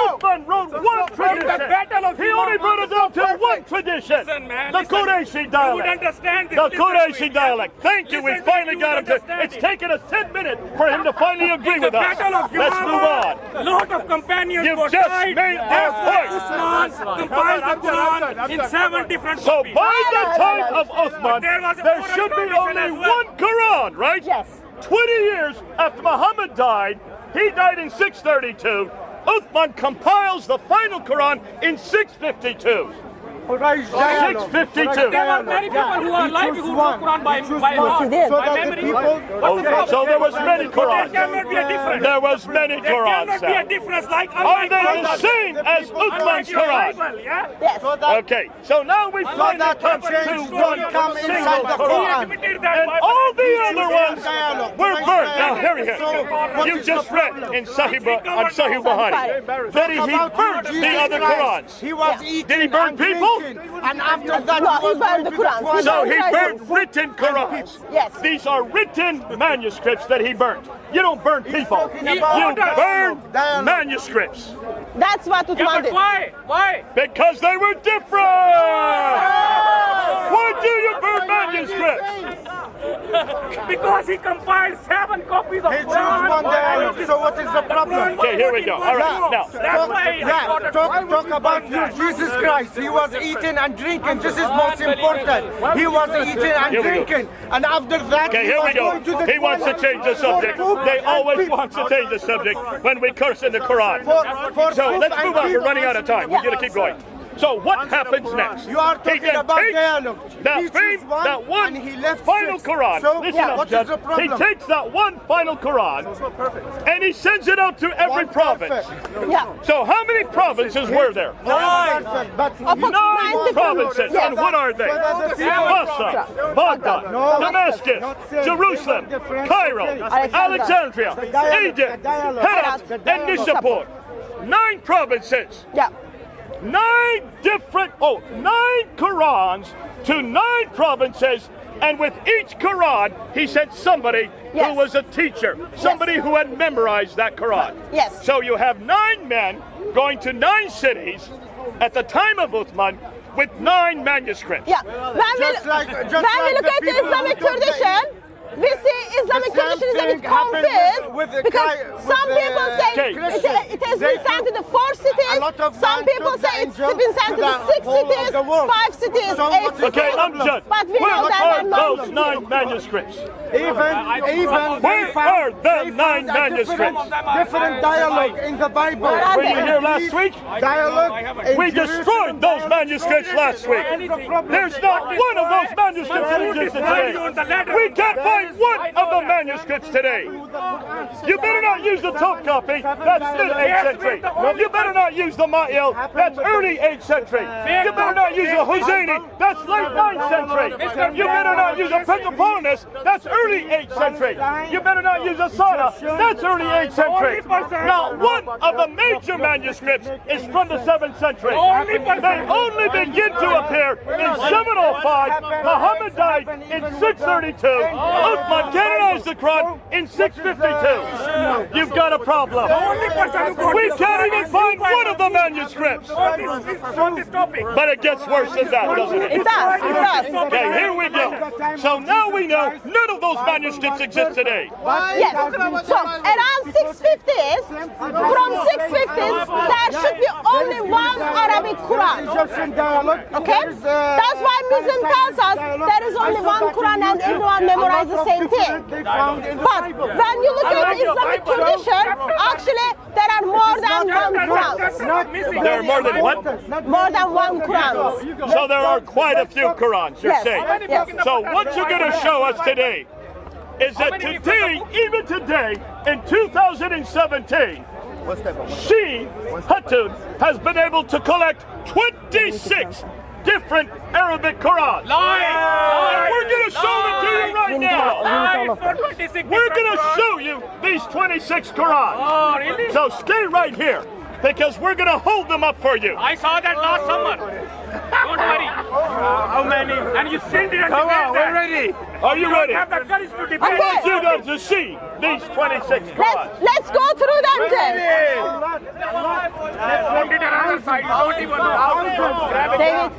Uthman wrote one tradition. Battle of He only Yamama brought it down to was one tradition. Listen, man, The listen. Qurayshi You would dialect. understand this. The Listen to Qurayshi it. dialect. Thank you. We Listen to it, finally you got would him to. understand It's it. taken us 10 minutes for him to finally agree In the with us. Battle of Let's move Yamama, on. lot of companions You've were just died. made their That's why point. Uthman compiled the Quran in 7 different So copies. by the time of Uthman, there was a there oral should be tradition only as well. one Quran, right? Yes. 20 years after Muhammad died, he died in 632. Uthman compiles the final Quran in 652. 652. There were many people who are alive who know Quran by heart, he did. by memory. Okay, so there was many There Qurans. cannot be a difference. There was many There Qurans. cannot be a Then. difference like Are they the same as Uthman's Quran? Bible, yeah? Yes. Okay, so now we finally that come change to don't one come single inside the Quran. Quran. Admitted that And Bible all the is other ones were burnt. Now, here. You just read in Sahih Bukhari that he burnt the other Qurans. He was eating Did he burn and people? drinking, and after that No, he was he burned going the to Quran. toilet. So he Right. burnt written Qurans. Yes. These are written manuscripts that he burnt. You don't burn people. talking You about burn dialogue. manuscripts That's what Yeah, Uthman but did. why? Why? because they were different. Why do you burn manuscripts? Because he compiled 7 copies of He chose Quran. one dialogue. So what is the problem? Okay, here we go. All right, now. That's why Talk about your Jesus Christ. He was eating and drinking. This is most important. He was eating and Here we go. drinking. And after that, Okay, here we go. He wants to change the subject. They always want to change the subject when we curse in the Quran. So let's move on. We're running out of time. We're going to keep going. So what happens next? You are talking then about takes dialogue. that He thing, chose one that one and he left final 6. Quran. So, Listen up, what is Judge. the problem? He takes that one final Quran and he sends it out to every One province. perfect. Yeah. So how many provinces were there? Perfect, but 9 provinces. Yes. And what are they? Basra, Baghdad, Damascus, Jerusalem, Cairo, Alexandria, Egypt, Herat, and Nishapur. 9 provinces. Yeah. 9 Qurans to 9 provinces, and with each Quran, he sent somebody Yes. who was a teacher, somebody who had memorized that Quran. Yes. So you have 9 men going to 9 cities at the time of Uthman with 9 manuscripts. Yeah. When we Just like look the at the people Islamic who don't tradition, we see Islamic The same tradition is a bit thing happened confused with the because guy- with some the people say Christian. it has They been sent to took the 4 cities. a lot of Some man people took say the it's angel been sent to the to 6 the whole of cities, the world. 5 cities, So 8 what is cities. Okay, the Amjad, But we where know that are they're not. those 9 manuscripts? Even Where are the 9 manuscripts? different dialogue in the Bible. Where are Were you they? here last week? Dialogue. in We Jerusalem, destroyed those manuscripts last week. There's not one of those manuscripts that existed today. We can't find one of the manuscripts today. You better not use the top copy. That's the 8th century. You better not use the Ma'il. That's early 8th century. You better not use the Husayni. That's late 9th century. You better not use a Pentapolis. That's early 8th century. You better not use a Sada. That's early 8th century. Now, one of the major manuscripts is from the 7th century. They only begin to appear in 705. Muhammad died in 632. Uthman canonized the Quran in 652. You've got a problem. We can't even find one of the manuscripts. But it gets worse than that, doesn't it? It does. It does. Okay, here we go. So now we know none of those manuscripts exist today. Yes. So around 650s, from 650s, there should be only one Arabic Quran. Egyptian dialogue. Okay? That's why Muslim tells us there is only one Quran and everyone memorizes the same thing. They found in the But Bible. when you look at the Islamic tradition, actually there are more than one Quran. There are more than what? More than one Quran. So there are quite a few Qurans, you're Yes. saying. Yes. So what you're going to show us today is that today, even today, in 2017, she, Hatun, has been able to collect 26 different Arabic Qurans. We're going to show them to you right now. We're going to show you these 26 Qurans. So stay right here, because we're going to hold them up for you. I saw that last summer. Don't worry. How many? And you still didn't Come on, debate we're that. ready. Are you ready? Have the courage to debate. I want you guys to see these 26 Qurans. Let's go through them then. Put it another side. You don't even know how to grab it. David.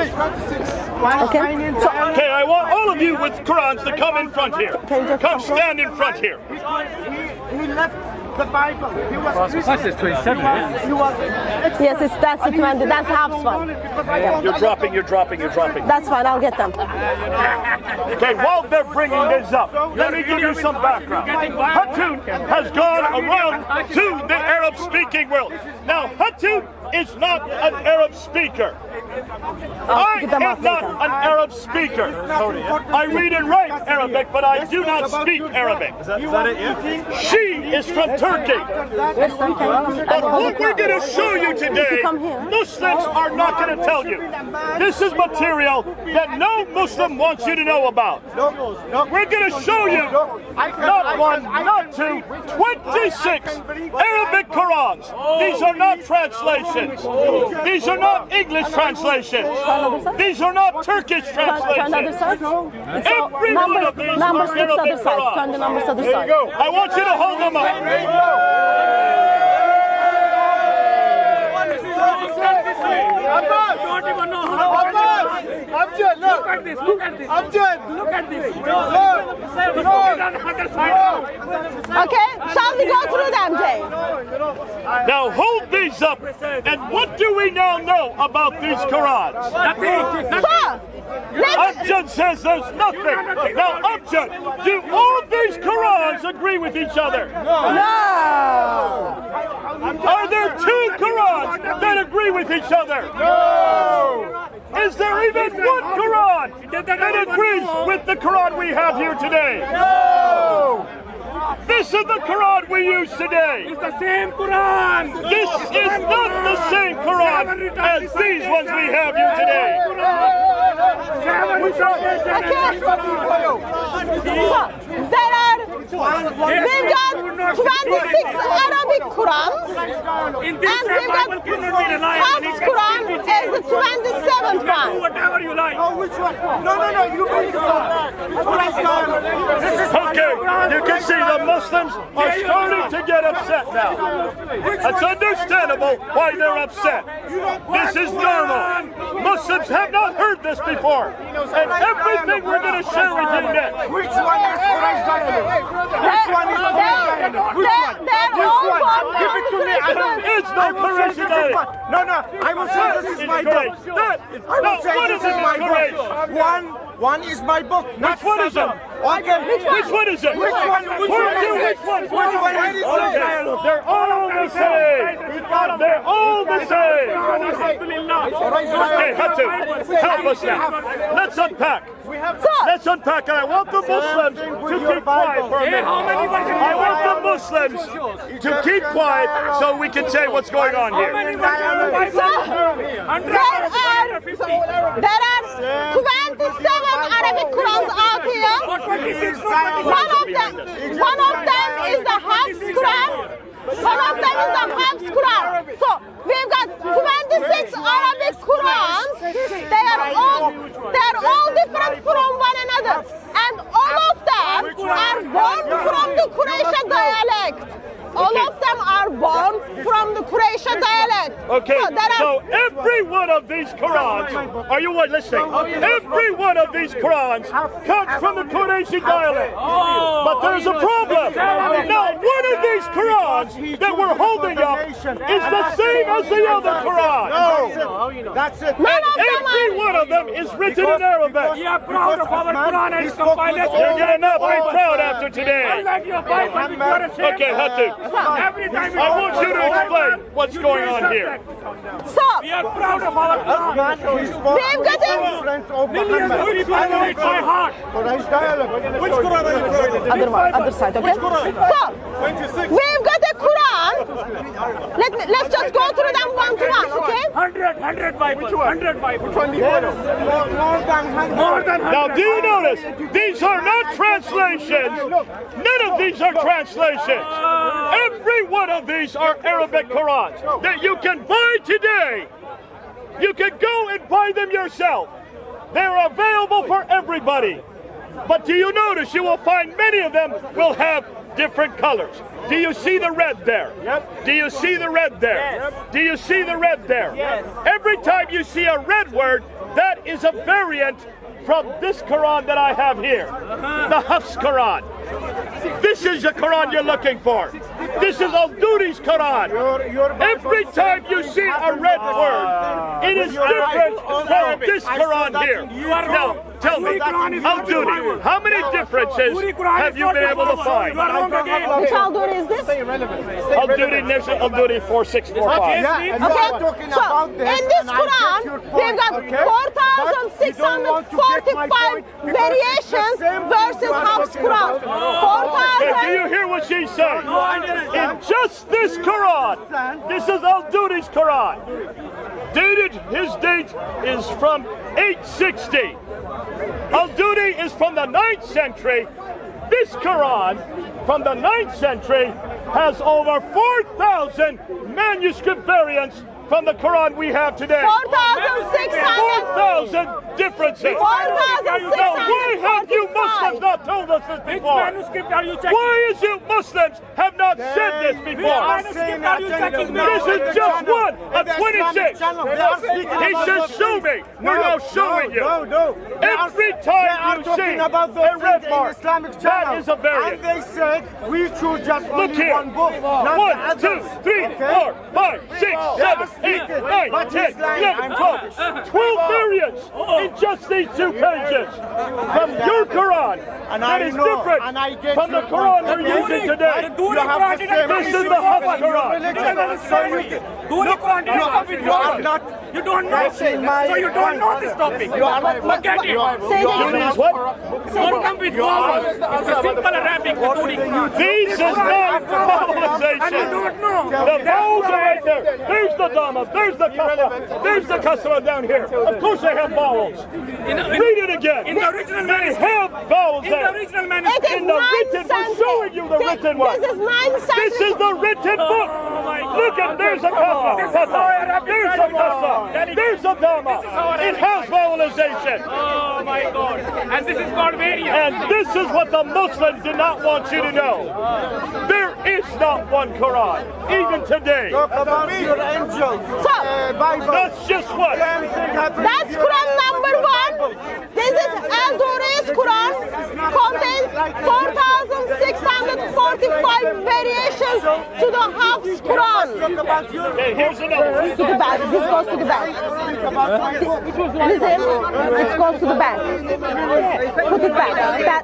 Okay. So, Okay, I want all of you with Qurans to come in front here. Come stand in front here. He left the Bible. He was That's 27, He was yes, that's the 20. That's Hafs one. You're dropping, you're dropping, you're dropping. That's fine. I'll get them. Okay, while they're bringing this up, let me give you some background. Hatun has gone around to the Arab-speaking world. Now, Hatun is not an Arab speaker. I am not an Arab speaker. I read and write Arabic, but I do not speak Arabic. Is that it? She is from Turkey. But what we're going to show you today, Muslims are not going to tell you. This is material that no Muslim wants you to know about. We're going to show you not one, not two, 26 Arabic Qurans. These are not translations. These are not English translations. These are not Turkish Turn the other translations. side. Every one of these Numbers are to the other Arabic side. Turn the Qurans. numbers to the other side. I want you to hold them up. Amjad, look. Look at this. Look at this. Amjad, Look at this. look. Okay, shall we go through them, Jay? Now hold these up. And what do we now know about these Qurans? Nothing. So, let's Amjad says there's nothing. Now, Amjad, do all these Qurans agree with each other? Are there two Qurans that agree with each other? No. Is there even one Quran that agrees with the Quran we have here today? No. This is the Quran we use today. It's the same Quran. This is not the same Quran as these ones we have here today. There are, we've got 26 Arabic Qurans, and we've got Hafs Quran as the 27th one. Whatever you like. Oh, which one? No, you bring the one. Okay, you can see the Muslims are starting to get upset now. It's understandable why they're upset. This is normal. Muslims have not heard this before. And everything we're going to share with you next. Which one is Quraysh dialect? Which one is Quraysh dialect? Which one? Which one? Give it to me. There is no Quraysh dialect. No, I will say this is my book. I will say this is my book. One is my book. Which one is it? Okay. Which one is it? Which one? Which one? Which one is it? They're all the same. They're all the same. Okay, Hatu, help us now. Let's unpack. Let's unpack. And I want the Muslims to keep quiet for a minute. I want the Muslims to keep quiet so we can say what's going on here. There are 27 Arabic Qurans out here. One of them is the Hafs Quran. One of them is the Hafs Quran. So we've got 26 Arabic Qurans. They are all different from one another, and all of them are born from the Quraysh dialect. All of them are born from the Quraysh dialect. Okay, so every one of these Qurans, are you listening? Every one of these Qurans comes from the Qurayshi dialect. But there's a problem. Now, one of these Qurans that we're holding up is the same as the other Quran. No, that's it. Every one of them is written in Arabic. We are proud of our Quran and its compilation. You're going to not be proud after today. Unlike your Bible, you are ashamed. Okay, Hatu. Every time I want you to explain what's going on here. So, we are proud of our Quran. We've got Millions of people know it by heart. Quraysh dialect. Which Quran are you reading? other side, okay? So, we've got a Quran. Let's just go through them one to one, okay? 100 Bibles. 100 Bibles. More than 100. Now, do you notice? These are not translations. None of these are translations. Every one of these are Arabic Qurans that you can buy today. You can go and buy them yourself. They're available for everybody. But do you notice you will find many of them will have different colors? Do you see the red there? Yep. Do you see the red there? Yes. Do you see the red there? Yes. Every time you see a red word, that is a variant from this Quran that I have here, the Hafs Quran. This is the Quran you're looking for. This is Al-Duri's Quran. Every time you see a red word, it is different from this Quran here. Now, tell me, Al-Duri, how many differences have you been able to find? Which Al-Duri is this? Al-Duri, Al-Duri 4645. Yeah, Okay, so in this Quran, we've got 4,645 variations versus Hafs Quran. Okay, do you hear what she's saying? In just this Quran, this is Al-Duri's Quran. His date is from 860. Al-Duri is from the 9th century. This Quran from the 9th century has over 4,000 manuscript variants from the Quran we have today. 4,600. 4,000 differences. 4,600. Now, why have you Muslims not told us this Which before? manuscript are you checking? Why is you Muslims have not said this Which before? manuscript are you checking now? This is just one of 26. He says, show me. We're now showing you. No. Every time you see a red mark, that is a variant. And they said we choose just Look only here. one book. Not 1, 2, 3, 4, 5, 6, 7, 8, 9, 10, 11, 12. 12 variants in just these 2 pages. From your Quran, that is different from the Quran we're using today. This is the Hafs Quran. You don't know. So you don't know this topic. Forget it. Don't come with vowels. It's a simple Arabic. This is not vowelization. The vowels are right there. There's the Dhamma, there's the Kappa, there's the Kasra down here. Of course they have vowels. Read it again. In the original They manuscript. have vowels In the there. original It manuscript. is In the 9 written, we're showing you the written one. This is 9 This is the written book. my God. Look at, there's a Kasra, there's a Kasra, there's a Dhamma. It has vowelization. Oh my God. And this is called variant. And this is what the Muslims do not want you to know. There is not one Quran, even today. Talk about your angel. So, Bible. That's just what. Same thing happened. that's Quran number 1. This is Al-Duri's Quran. Contains 4,645 variations to the Hafs Quran. Talk about your Okay, here's another one. To the back. This goes to the back. Listen, it goes to the back. Put it back.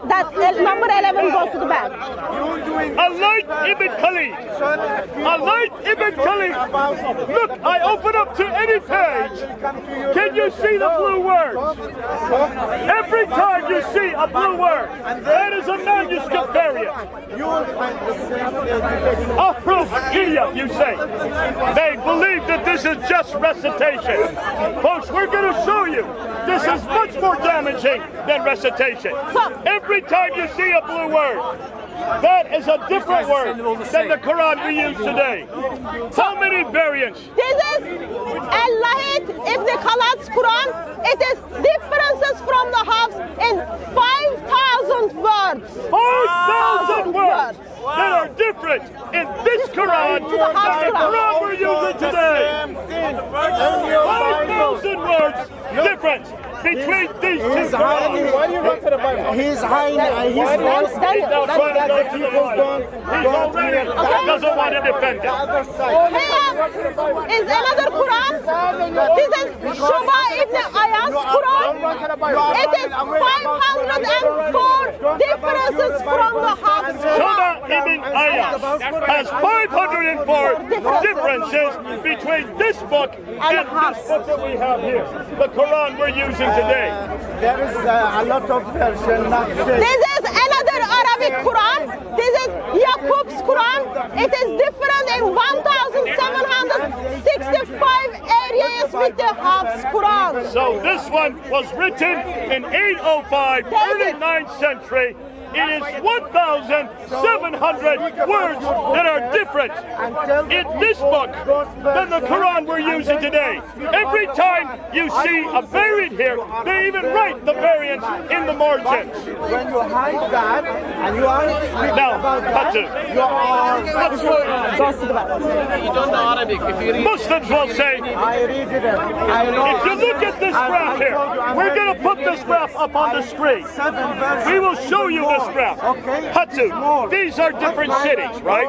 That number 11 goes to the back. Alight Ibn Khalid. Alight Ibn Khalid. Look, I open up to any page. Can you see the blue words? Every time you see a blue word, that is a manuscript variant. You will find the same thing. Ahrufiyya, you say. They believe that this is just recitation. Folks, we're going to show you this is much more damaging than recitation. Every time you see a blue word, that is a different word than the Quran we use today. How many variants? This is Al-Lahid Ibn Khalad's Quran. It is differences from the Hafs in 5,000 words. 5,000 words that are different in this Quran than the Quran we're using today. 5,000 words difference between these two Qurans. Why do you run to the Bible? He's hiding. He's He's now trying to go to the Bible. He already doesn't want to defend it. Here is another Quran. This is Shuba ibn Ayas Quran. It is 504 differences from the Hafs Shuba Quran. ibn Ayas has 504 differences between this book and this book that we have here, the Quran we're using today. There is a lot of version not said. This is another Arabic Quran. This is Yaqub's Quran. It is different in 1,765 areas with the Hafs Quran. So this one was written in 805, early 9th century. It is 1,700 words that are different in this book than the Quran we're using today. Every time you see a variant here, they even write the variants in the margins. When you hide that and you are speaking Now, about that, Hatu, you are. Muslims will say, I read it. I know. if you look at this graph here, we're going to put this graph up on the screen. 7 versions. We will show you this graph. Okay. Hatu, these are different cities, right?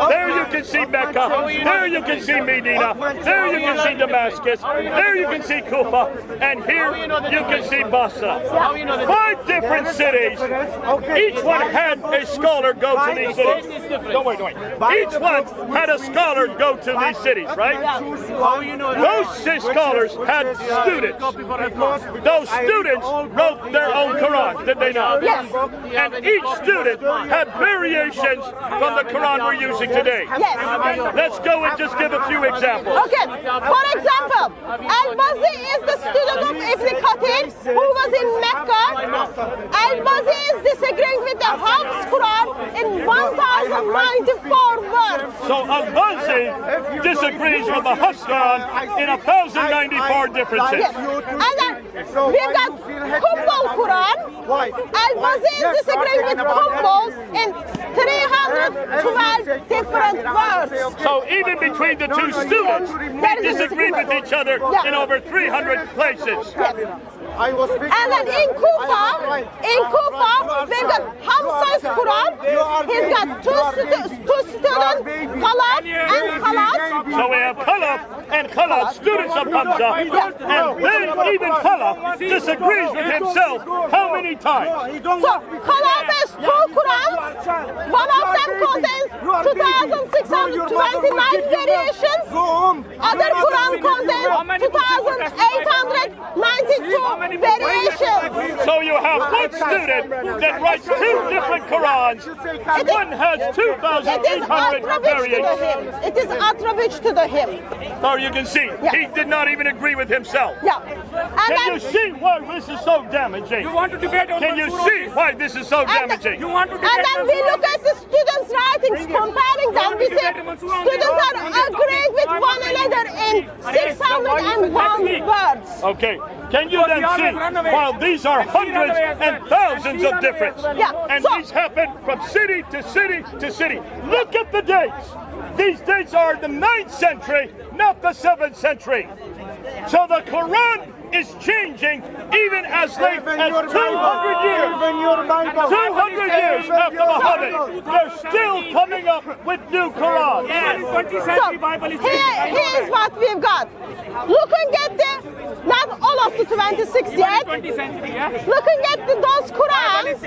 There you can see Mecca. There you can see Medina. There you can see Damascus. There you can see Kufa. And here you can see Basra. 5 different cities. Each one had a scholar go to these cities. Don't wait. Each one had a scholar go to these cities, right? Those scholars had students. Those students wrote their own Quran, did they not? Yes. And each student had variations from the Quran we're using today. Yes. Let's go and just give a few examples. Okay, for example, Al-Bazi is the student of Ibn Kathir who was in Mecca. Al-Bazi is disagreeing with the Hafs Quran in 1,094 words. So Al-Bazi disagrees with the Hafs Quran in 1,094 differences. Yes. And then we've got Kumbal Quran. Why? Al-Bazi is disagreeing with Kumbal in 312 different words. So even between the two students, they disagreed with each other in over 300 places. I was speaking. And then in Kufa, we've got Hamza's Quran. He's got two students, Khalaf and Khalaf. So we have Khalaf and Khalaf, students of Hamza, and then even Khalaf disagrees with himself how many times? So Khalaf has two Qurans. One of them contains 2,629 variations. Other Quran contains 2,892 variations. So you have one student that writes two different Qurans. One has 2,800 variations. It is attributed to the hymn. So you can see, he did not even agree with himself. Yeah. Can you see why this is so damaging? You want to debate on Can you see why this is so damaging? You want to debate And then we look at the students' writings, comparing them. We say students are agreeing with one another in 601 words. Okay, can you then see, while these are hundreds and thousands of difference, and these happen from city to city to city. Look at the dates. These dates are the 9th century, not the 7th century. So the Quran is changing even as late as 200 years. 200 years after Muhammad, they're still coming up with new Qurans. So here is what we've got. Looking at not all of the 26 yet. Looking at those Qurans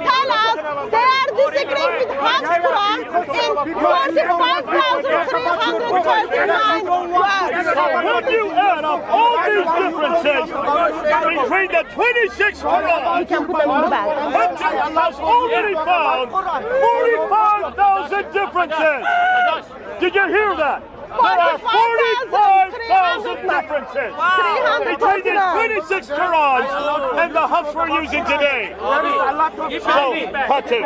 tell us they are disagreeing with Hafs Quran in 45,339 words. When you add up all these differences between the 26 Qurans, Hunter has already found 45,000 differences. Did you hear that? There are 45,000 differences between these 26 Qurans and the Hafs we're using today. So, Hunter,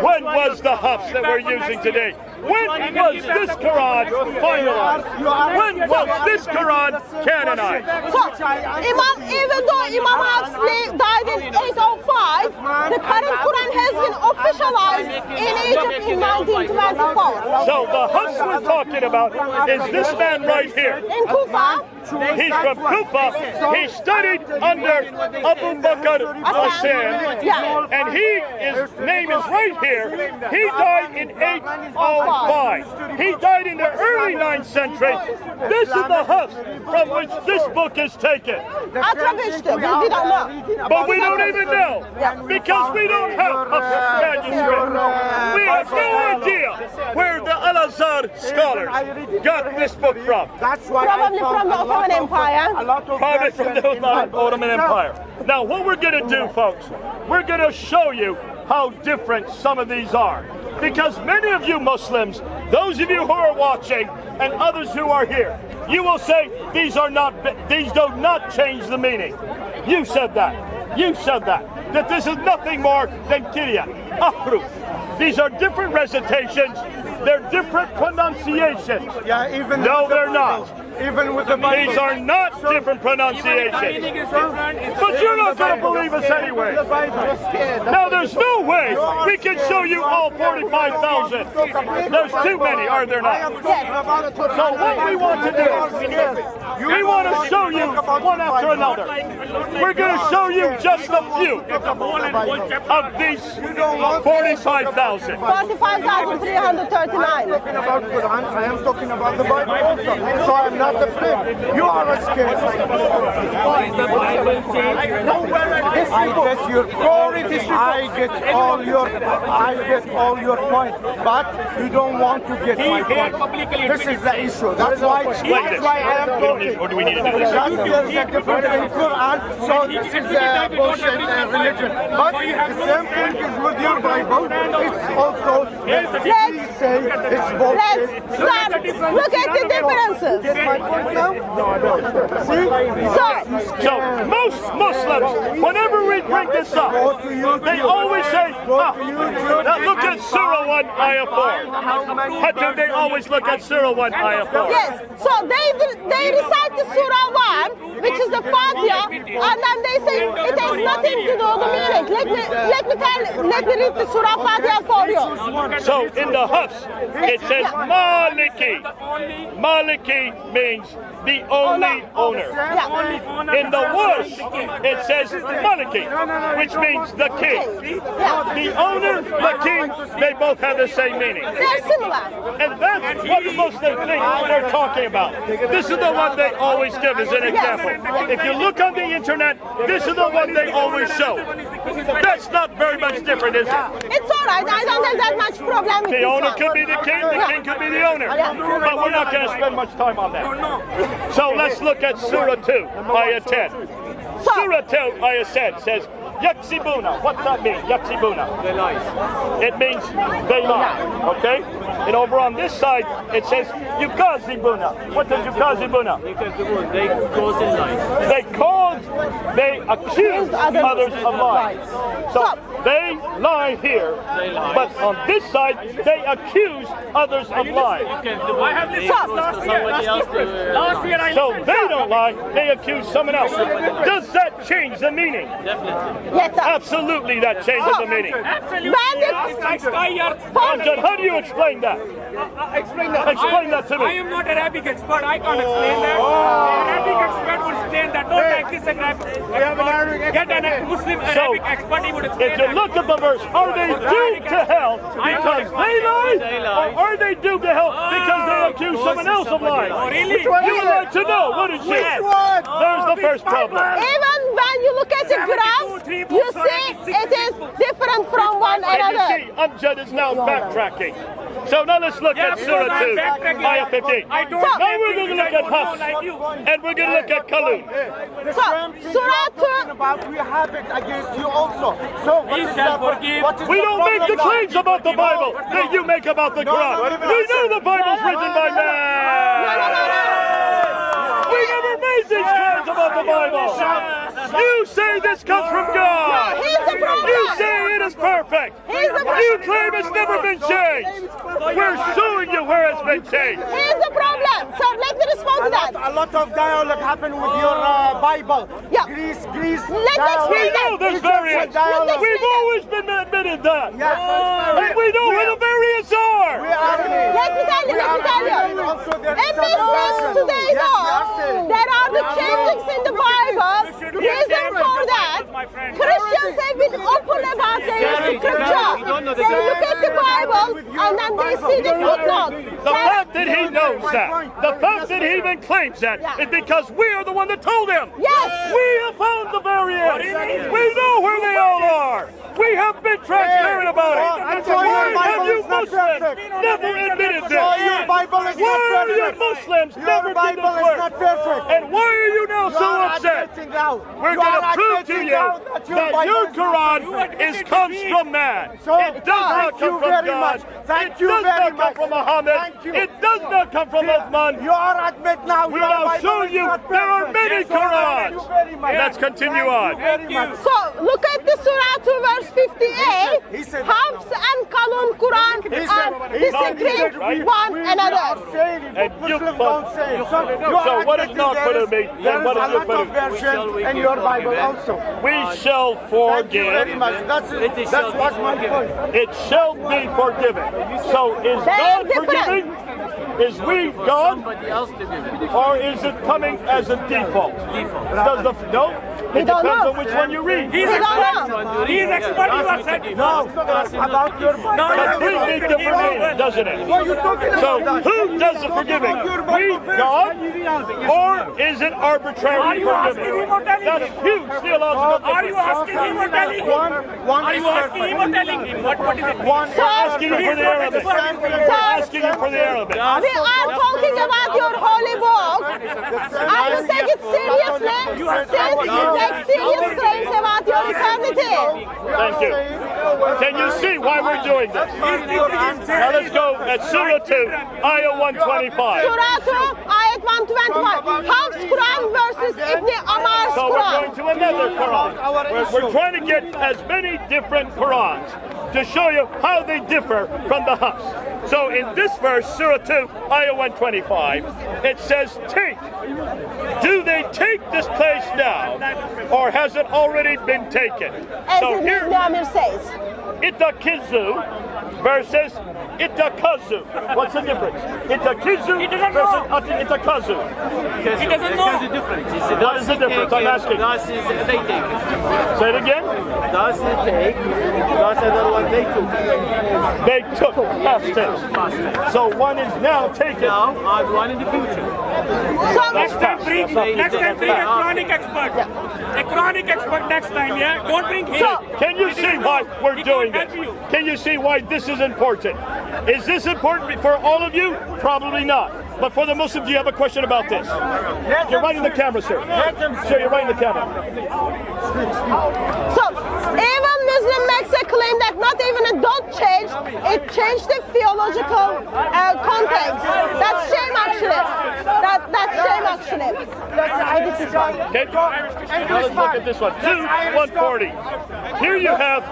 when was the Hafs that we're using today? When was this Quran finalized? When was this Quran canonized? So, even though Imam Hafs died in 805, the current Quran has been officialized in Egypt in 1924. So the Hafs we're talking about is this man right here. In Kufa. He's from Kufa. He studied under Abu Bakr Hassan, and his name is right here. He died in 805. He died in the early 9th century. This is the Hafs from which this book is taken. We don't know. But we don't even know, because we don't have Hafs manuscript. We have no idea where the Al-Azhar scholars got this book from. That's why probably from the Ottoman Empire. Probably from the Ottoman Empire. Now, what we're going to do, folks, we're going to show you how different some of these are. Because many of you Muslims, those of you who are watching, and others who are here, you will say these do not change the meaning. You said that. You said that. That this is nothing more than Kirya, Ahruf. These are different recitations. They're different pronunciations. No, they're not. Even with the Bible. These are not different pronunciations. But you're not going to believe us anyway. Now, there's no way we can show you all 45,000. There's too many, are there not? So what we want to do, we want to show you one after another. We're going to show you just a few of these 45,000. 45,339. I'm talking about Quran, I am talking about the Bible also. So I'm not afraid. You are scared. I get your point. I get all your point. But you don't want to get my point. This is the issue. That's why I am talking. Or do we need to do this? There's a difference in Quran. So this is a bullshit religion. But the same thing is with your Bible. It's also Let's start. Look at the differences. So most Muslims, whenever we bring this up, they always say, now look at Surah 1, Ayah 4. They always look at Surah 1, Ayah 4. Yes, so they recite the Surah 1, which is the Fatiha, and then they say it has nothing to do with the meaning. Let me read the Surah Fatiha for you. So in the Hafs, it says Maliki. Maliki means the only owner. In the Warsh, it says Maliki, which means the king. The owner, the king, they both have the same meaning. They're similar. And that's what most of the things they're talking about. This is the one they always give as an example. If you look on the internet, this is the one they always show. That's not very much different, is it? It's all right. I don't have that much problem with The this owner one. could be the king could be the owner. But we're not going to spend much time on that. So let's look at Surah 2, Ayah 10. Surah 2, Ayah 10 says, Yaksibuna. What's that mean? Yaksibuna. They lie. It means they lie. Okay? And over on this side, it says Yukazibuna. What does Yukazibuna? They cause in lies. They accuse others of lying. So they lie here, but on this side, they accuse others of lying. I have listened last year. So they don't lie, they accuse someone else. Does that change the meaning? Definitely. Yes, sir. Absolutely, that changes the meaning. Amjad, how do you explain that? Explain that. Explain that to me. I am not Arabic expert. I can't explain that. Arabic expert would explain that. Don't like this Arabic. Get a Muslim Arabic expert. He would explain If you look at the verse, are they doomed to hell because they lie? Or are they doomed to hell because they accuse someone else of lying? Really? You would like to know, wouldn't you? There's the first problem. Even when you look at the graphs, you see it is different from one And you another. see, Amjad is now backtracking. So now let's look at Surah 2, Ayah 15. Now we're going to look at Hafs, and we're going to look at Kalun. So, Surah 2, about we have it against you also. So what is the, We don't make the claims about the Bible that you make about the Quran. We know the Bible's written by man. We never made these claims about the Bible. You say this comes from God. here's the problem. You say it is perfect. Here's the problem. You claim it's never been changed. We're showing you where it's been changed. Here's the problem. So let me respond to that. a lot of dialogue happened with your Bible. Yeah. Greece. Let's dialogue. We know there's variants. Dialogue. We've always been admitted that. Yeah. And we know where the variants are. Let me tell you. In Muslims today know there are the changings in the Bible. Reason for that, Christians have been open about their scripture. They look at the Bible and then they see the footnote. The fact that he knows that, the fact that he even claims that, is because we are the one that told him. Yes. We have found the variants. We know where they all are. We have been transparent about it. Why have you Muslims never admitted this? Your Bible is Why not are you perfect. Muslims Your never did Bible this is work? not perfect. And why are you now so upset? We're going to prove to you that your Quran comes from man. It does not come from God. It does not come from Muhammad. It does not come from Uthman. You are admit now. We will show you there are many Qurans. Let's continue on. So look at the Surah 2 verse 58. Hafs and Kalun Quran are disagreeing one another. And you so what is not for me? Then what is good for me? And your Bible also. We shall forgive. Very much. That's what my point. It shall be forgiven. So is God forgiving? Is we God? Or is it coming as a default? Does the no? It depends on which one you read. He's expert. He's expert. You are said. No, about your Bible. Completely different meaning, doesn't it? So who does the forgiving? We, God, or is it arbitrary forgiving? That's huge theological Are you asking him or telling him? Are you asking him or telling him? What is it? asking you for the Arabic. Asking you for the Arabic. We are talking about your holy book. I will take it seriously since you make serious claims about your eternity. Thank you. Can you see why we're doing this? Now let's go at Surah 2, Ayah 125. Surah 2, Ayat 125. Hafs Quran versus Ibn Amar's So we're Quran. going to another Quran. We're trying to get as many different Qurans to show you how they differ from the Hafs. So in this verse, Surah 2, Ayah 125, it says, take. Do they take this place now, or has it already been taken? As So Ibn here, Amir says. Itakizu versus Itakazu. What's the difference? Itakizu versus Itakazu. He doesn't know. There's a difference. What is the difference? I'm asking. Das is they take. Say it again. Das is take. Das other one they took. They took past tense. So one is now taken. Now and one in the future. So Next time bring a Quranic expert. A Quranic expert next time, yeah? Don't bring him. Can you see why we're doing help this? you. Can you see why this is important? Is this important for all of you? Probably not. But for the Muslims, do you have a question about this? You're right in the camera, sir. Sir, you're right in the camera. So, even Muslim makes a claim that not even a dot changed, it changed the theological context. That's shame actually. That's shame actually. Okay? Now let's look at this one. 2:140. Here you have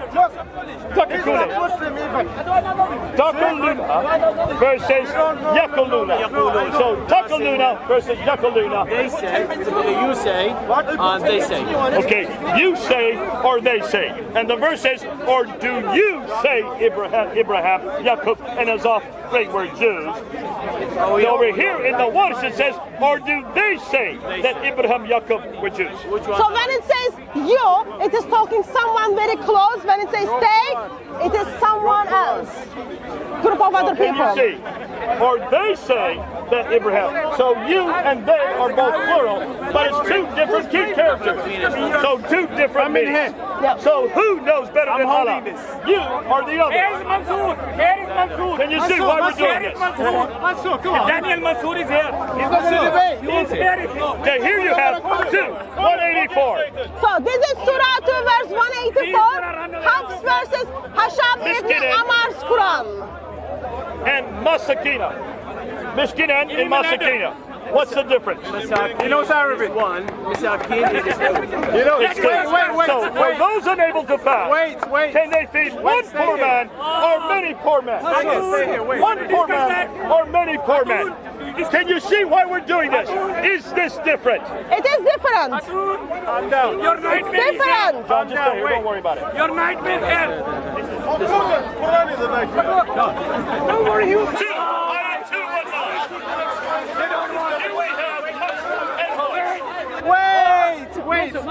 Takakune. Takaluna versus Yakaluna. So Takaluna versus Yakaluna. They say, you say, and they say. Okay, you say or they say. And the verse says, or do you say Abraham, Jacob, and his offspring were Jews? Over here in the Warsh it says, or do they say that Abraham, Jacob were Jews? So when it says you, it is talking someone very close. When it says they, it is someone else. Group of other Can people. you see? Or they say that Abraham. So you and they are both plural, but it's two different key characters. So two different meanings. So who knows better than Allah? You or the other? Here is Mansoor. Here is Mansoor. Can you see why we're doing Here is this? Mansoor. Come on. Daniel Mansoor is here. He's here. Okay, here you have 184. So this is Surah 2 verse 184. Hafs versus Hasham ibn Amar's Quran. And Masakina. Mishkinan and Masakina. What's the difference? He knows Arabic. One, Misakin is You know, it's So for those unable to fast, can they feed one poor man or many poor men? One poor man or many poor men? Can you see why we're doing this? Is this different? It is different. Calm down. Your nightmare is here. Different. John, just stay here. Don't worry about it. Your nightmare is here. Quran is a nightmare. Don't worry. Two, I 219.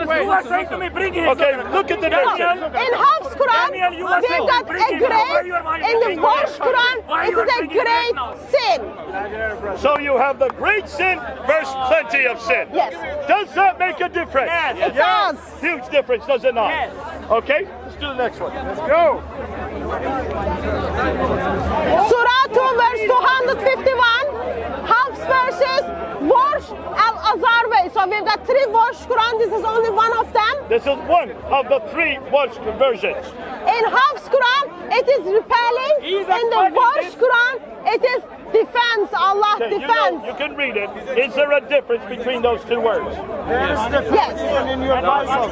You are saying to me, bring him. Okay, look at the verse. In Hafs Quran, Daniel, you are we saying, got bring a him. great. In the Warsh Quran, it is a great sin. So you have the great sin versus plenty of sin. Yes. Does that make a difference? It does. Huge difference, does it not? Yes. Okay, let's do the next one. Let's go. Surah 2 verse 251. Hafs versus Warsh al-Azhar way. So we've got 3 Warsh Quran. This is only one of them. This is one of the 3 Warsh conversions. In Hafs Quran, it is repelling. In the Warsh Quran, it is defense. Allah Okay, defense. you can read it. Is there a difference between those 2 words? There is difference Yes. even in your Bible.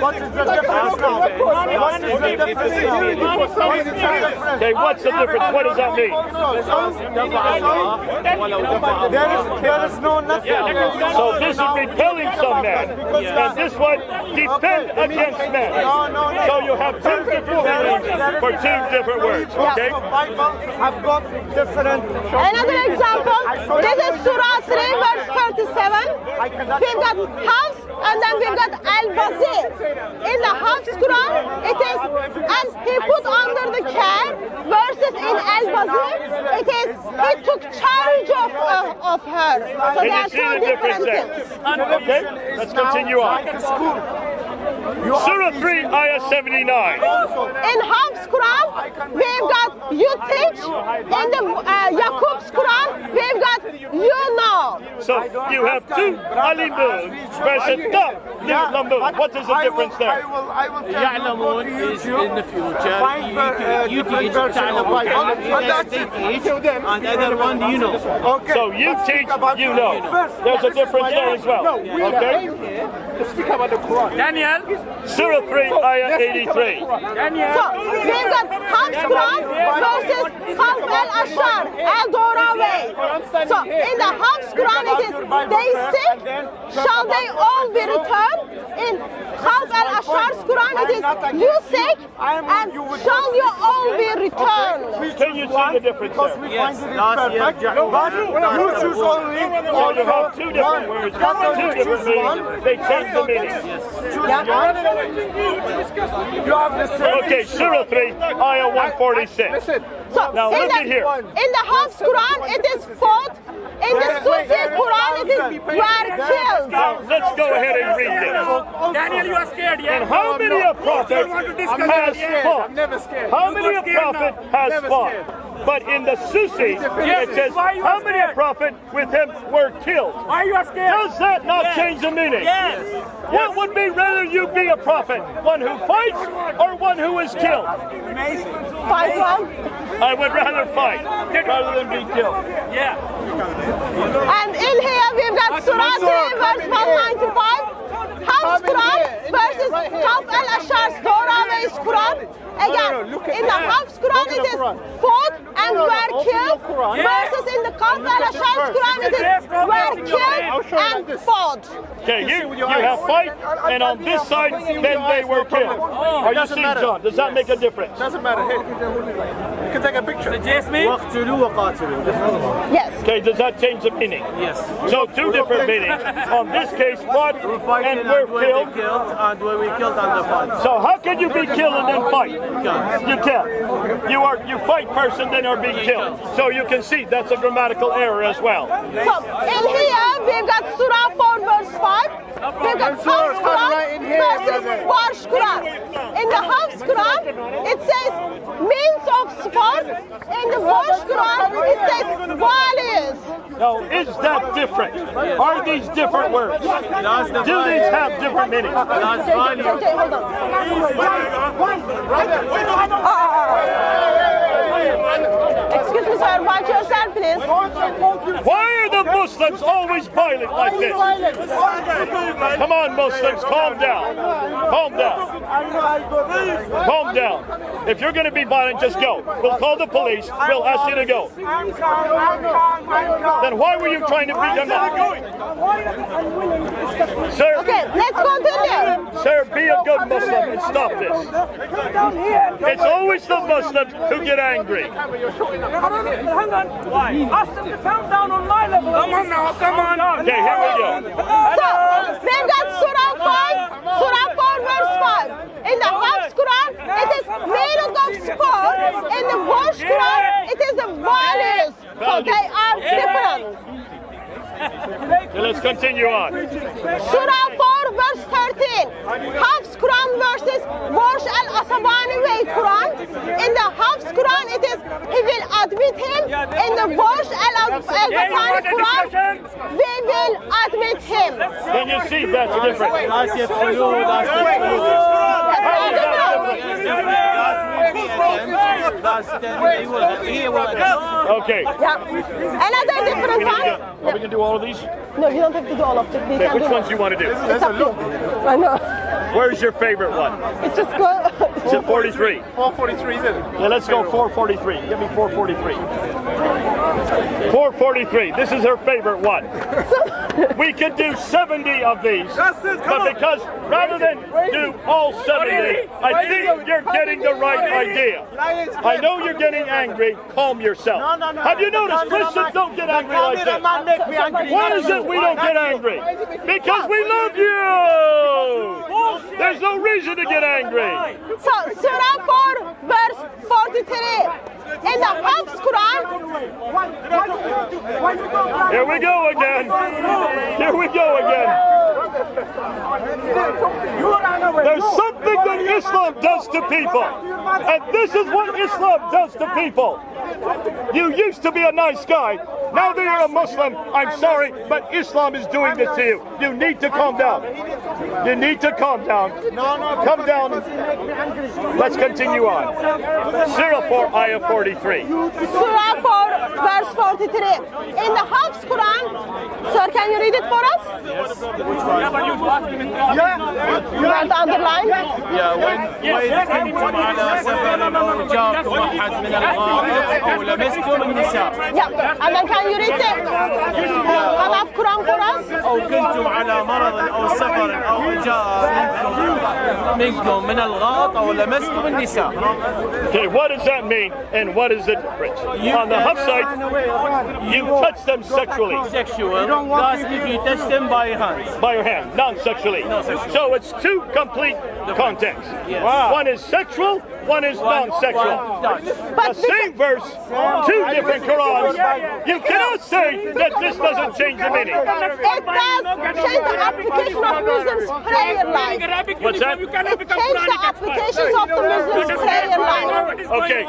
What is the difference now? What is the difference now? Okay, what's the difference? What does that mean? There is no nothing. So this is repelling some men, and this one defend against men. So you have 2 different meanings for 2 different words. Okay? Bible have got different. Another example, this is Surah 3 verse 37. We've got Hafs and then we've got Al-Bazir. In the Hafs Quran, it is, and he put under the care, versus in Al-Bazir, it is, he took charge of her. So they Can are you see 2 the different difference there? things. Okay, let's continue on. Surah 3, Ayah 79. In Hafs Quran, we've got you teach. In the Yaqub's Quran, we've got you know. So you have 2 alimun versus the What is the difference there? I will tell you, go يعلمون to is YouTube, in the future. find You different teach version of تعلم Bible. Bible. That's They it. teach, Show them. and other one you know. Okay. So you Let's teach, speak about you the know. verse. There's a difference there as well. No, we are Okay? aim here to speak about the Quran. Daniel, Surah 3, Ayah 83. Daniel. So we've got Hafs Quran versus Khalf al-Ashar, al-Dora way. So in the Hafs Quran it is, they sick, shall they all be returned? In Khalf al-Ashar's Quran it is, you sick, and shall you all be returned? Can you see the difference Because there? we Yes, find it is last year, perfect. But you choose only So you have two different words, two different meanings. They change the meaning. Choose one. You have the same. Okay, Surah 3, Ayah 146. Listen. So Now in look the, at here. in the Hafs Quran it is fought, in the Susi Quran it is were killed. Now let's go ahead and read this. Daniel, you are scared, yeah? And how many a prophet has fought? I'm never scared. How many a prophet has fought? But in the Susi, it says, how many a prophet with him were killed? Why you are scared? Does that not change the meaning? Yes. What would be rather you be a prophet? One who fights or one who is killed? Fight one. I would rather fight rather than be killed. Yeah. And in here we've got Surah 3 verse 195. Hafs Quran versus Khalf al-Ashar's Torah-based Quran. Again, in the Hafs Quran it is fought and were killed, versus in the Khalf al-Ashar's Quran it is were killed and fought. Okay, you have fight, and on this side, then they were killed. Are you seeing, John? Does that make a difference? Doesn't matter. Hey, you can take a picture. Jasmine? واقتلوا وقاتلوا. This is the one. Yes. Okay, does that change the meaning? Yes. So two different meanings. On this case, fought We fight and and were where they killed. killed, and where we killed and the fight. So how can you be killed and then fight? You can't. You fight first and then are being killed. So you can see that's a grammatical error as well. So in here we've got Surah 4 verse 5. We've got Hafs Quran versus Warsh Quran. In the Hafs Quran it says means of sport. In the Warsh Quran it says values. Now, is that different? Are these different words? Do these have different meanings? That's value. Okay, hold on. Excuse me, sir. Watch yourself, please. Why are the Muslims always violent like this? Come on, Muslims, calm down. Calm down. Calm down. If you're going to be violent, just go. We'll call the police. We'll ask you to go. I'm calm. Then why were you trying to beat them up? Sir, Okay, let's continue. sir, be a good Muslim and stop this. It's always the Muslims who get angry. Hang on. Why? Ask them to calm down on my level. Come on now, come on. Okay, here we go. So, we've got Surah 5, Surah 4 verse 5. In the Hafs Quran, it is meaning of sport. In the Warsh Quran, it is the values. So they are different. Okay, let's continue on. Surah 4 verse 13. Hafs Quran versus Warsh al-Asabani way Quran. In the Hafs Quran it is he will admit him. In the Warsh al-Asabani Quran we will admit him. Can you see that's different? That's يفعلوا. That's يفعلوا. That's he will. Okay. Yeah. Another different one. Are we going to do all of these? No, you don't have to do all of it. We Okay, can which do ones do you want to do? It's up to you. I know. Where's your favorite one? It's just good. Is it 43? 443, isn't it? Yeah, let's go 443. Give me 443. 443. This is her favorite one. We could do 70 of these, but because rather than do all 70, I think you're getting the right idea. I know you're getting angry. Calm yourself. Have you noticed Christians don't get angry like this? Why is it we don't get angry? Because we love you. There's no reason to get angry. So, Surah 4 verse 43. In the Hafs Quran, Here we go again. Here we go again. There's something that Islam does to people. And this is what Islam does to people. You used to be a nice guy. Now that you're a Muslim, I'm sorry, but Islam is doing this to you. You need to calm down. You need to calm down. Come down. Let's continue on. Surah 4, Ayah 43. Surah 4, verse 43. In the Hafs Quran, sir, can you read it for us? You want to underline? Yeah, when كنتم على سفر أو جاءكم أحد من الغائط أو لمستم النساء. Yeah, and then can you read the Hafs Quran for us? أو كنتم على مرض أو سفر أو جاء منكم من الغائط أو لمستم النساء. Okay, what does that mean, and what is the difference? On the Hafs side, you touch them sexually. Sexual, that's if you touch them by your hands. By your hand, non-sexually. So it's two complete contexts. Yes. Wow. One is sexual, one is non-sexual. The same verse, two different Qurans. You cannot say that this doesn't change the meaning. It does change the application of Muslims' prayer life. What's that? It changed the applications of the Muslims' prayer life. Okay,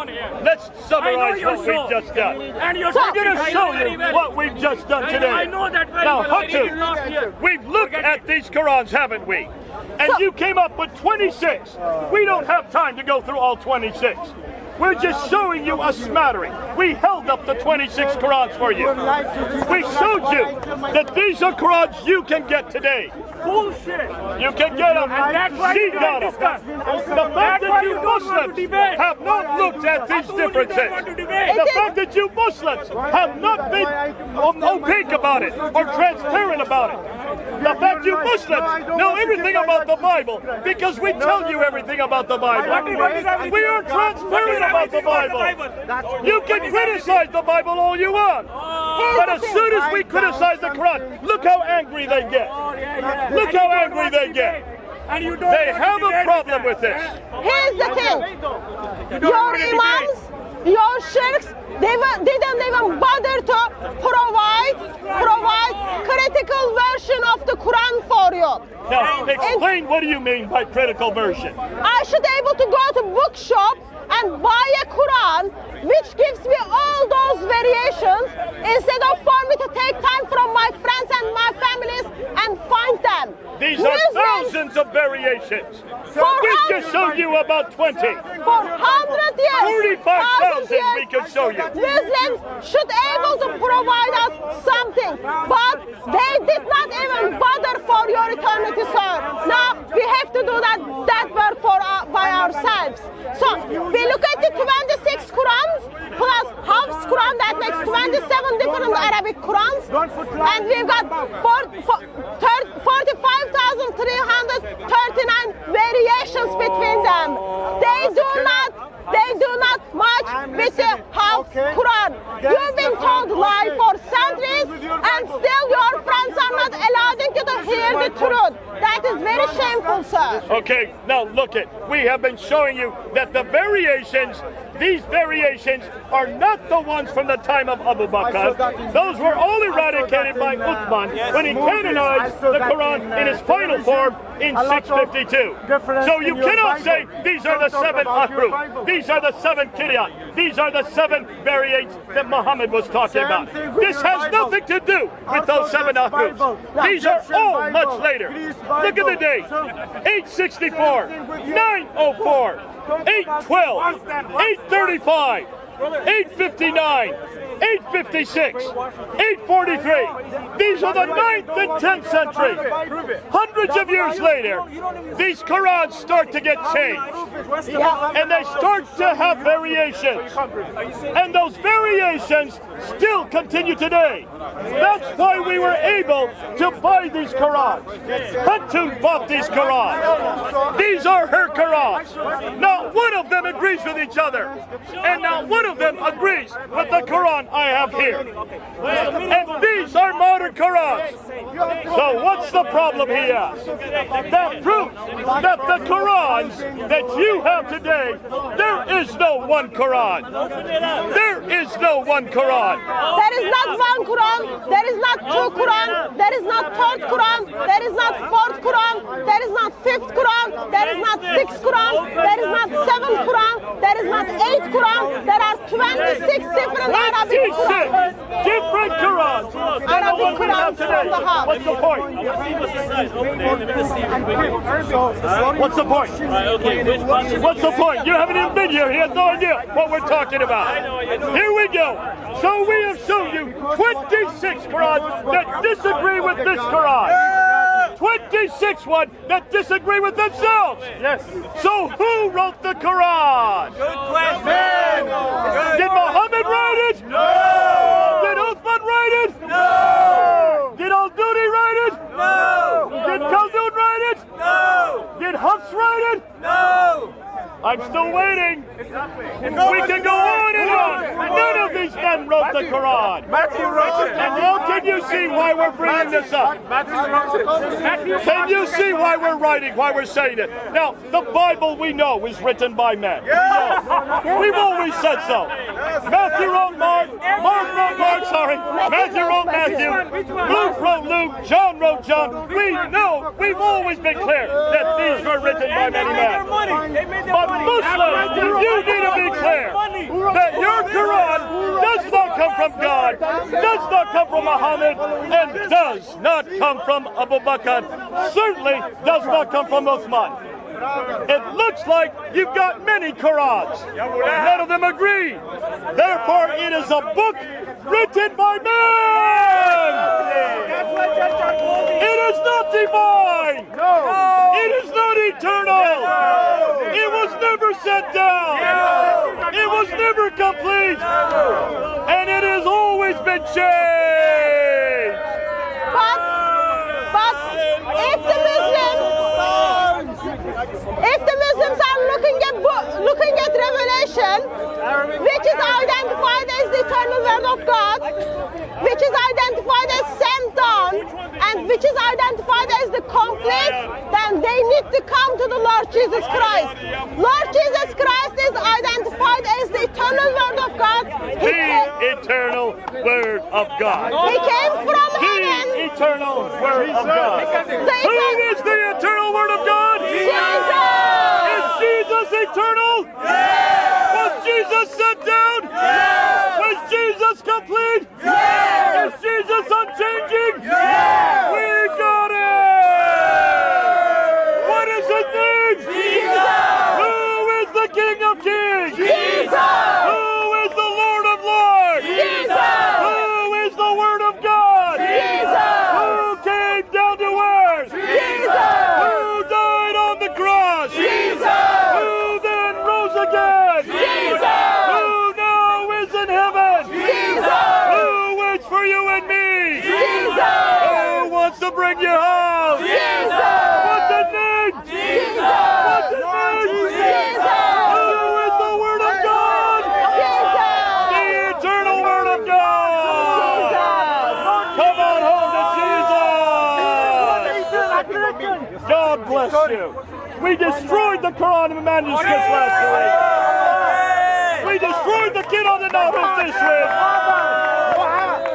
let's summarize what we've just done. I'm going to show you what we've just done today. Now, Hatu, we've looked at these Qurans, haven't we? And you came up with 26. We don't have time to go through all 26. We're just showing you a smattering. We held up the 26 Qurans for you. We showed you that these are Qurans you can get today. Bullshit. You can get them. And that's why She you got don't them. discuss. The fact that you Muslims have not looked at these differences. The fact that you Muslims have not been opaque about it or transparent about it. The fact you Muslims know everything about the Bible because we tell you everything about the Bible. We are transparent about the Bible. You can criticize the Bible all you want. But as soon as we criticize the Quran, look how angry they get. Look how angry they get. They have a problem with this. Here's the thing. Your imams, your sheikhs, they didn't even bother to provide critical version of the Quran for you. Now, explain what do you mean by critical version? I should be able to go to bookshop and buy a Quran which gives me all those variations instead of for me to take time from my friends and my families and find them. These are thousands of variations. We just showed you about 20. For 100 years, 45,000 we could show you. Muslims should be able to provide us something, but they did not even bother for your eternity, sir. Now we have to do that work by ourselves. So we look at the 26 Qurans plus Hafs Quran, that makes 27 different Arabic Qurans, and we've got 45,339 variations between them. They do not match with the Hafs Quran. You've been told lie for centuries, and still your friends are not allowing you to hear the truth. That is very shameful, sir. Okay, now look it. We have been showing you that the variations, these variations are not the ones from the time of Abu Bakr. Those were all eradicated by Uthman when he canonized the Quran in its final form in 652. So you cannot say these are the 7 ahruf, these are the 7 kiryat, these are the 7 variants that Muhammad was talking about. This has nothing to do with those 7 ahrufs. These are all much later. Look at the date: 864, 904, 812, 835, 859, 856, 843. These are the 9th and 10th century. Hundreds of years later, these Qurans start to get changed. And they start to have variations. And those variations still continue today. That's why we were able to buy these Qurans. Hatu bought these Qurans. These are her Qurans. Not one of them agrees with each other. And not one of them agrees with the Quran I have here. And these are modern Qurans. So what's the problem, he asks? That proves that the Qurans that you have today, they're is no one Quran. There is no one Quran. There is not one Quran. There is not two Quran. There is not third Quran. There is not fourth Quran. There is not fifth Quran. There is not sixth Quran. There is not seventh Quran. There is not eighth Quran. There are 26 different Arabic 26 Qurans. different Qurans. Arabic Qurans from the house. What's the point? What's the point? What's the point? You haven't even been here. He has no idea what we're talking about. Here we go. So we have shown you 26 Qurans that disagree with this Quran. 26 ones that disagree with themselves. Yes. So who wrote the Quran? Good question. Did Muhammad write it? No. Did Uthman write it? No. Did Al-Duni write it? No. Did Khaldun write it? No. Did Hafs write it? No. I'm still waiting. We can go on and on. None of these men wrote the Quran. Matthew wrote it. And how can you see why we're bringing this up? Matthew wrote it. Can you see why we're writing, why we're saying it? Now, the Bible we know is written by men. We've always said so. Matthew wrote Mark, Mark wrote Mark, sorry. Matthew wrote Matthew, Luke wrote Luke, John wrote John. We know, we've always been clear that these were written by many men. But Muslims, you need to be clear that your Quran does not come from God, does not come from Muhammad, and does not come from Abu Bakr, certainly does not come from Uthman. It looks like you've got many Qurans. None of them agree. Therefore, it is a book written by men. It is not divine. It is not eternal. It was never sent down. It was never complete. And it has always been changed. But if the Muslims are looking at Revelation, which is identified as the eternal word of God, which is identified as sent down, and which is identified as the complete, then they need to come to the Lord Jesus Christ. Lord Jesus Christ is identified as the eternal word of God. The eternal word of God. He came from heaven. The eternal word of God. Who is the eternal word of God? Jesus. Is Jesus eternal? Yes. Was Jesus sent down? Yes. Was Jesus complete? Yes. Is Jesus unchanging? Yes. We got it! What is his name? Jesus! Who is the King of Kings? Jesus! Who is the Lord of Lords? Jesus! Who is the Word of God? Jesus! Who came down to earth? Jesus! Who died on the cross? Jesus! Who then rose again? Jesus! Who now is in heaven? Jesus! Who waits for you and me? Jesus! Who wants to bring you home? Jesus! What's his name? Jesus! What's his name? Jesus! Who is the Word of God? Jesus! The eternal Word of God. Come on home to Jesus. God bless you. We destroyed the Quran and the manuscripts last week. We destroyed the kid on the novel this week.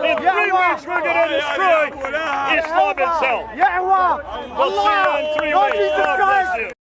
In 3 weeks, we're going to destroy Islam itself. We'll see you in 3 weeks. God bless you.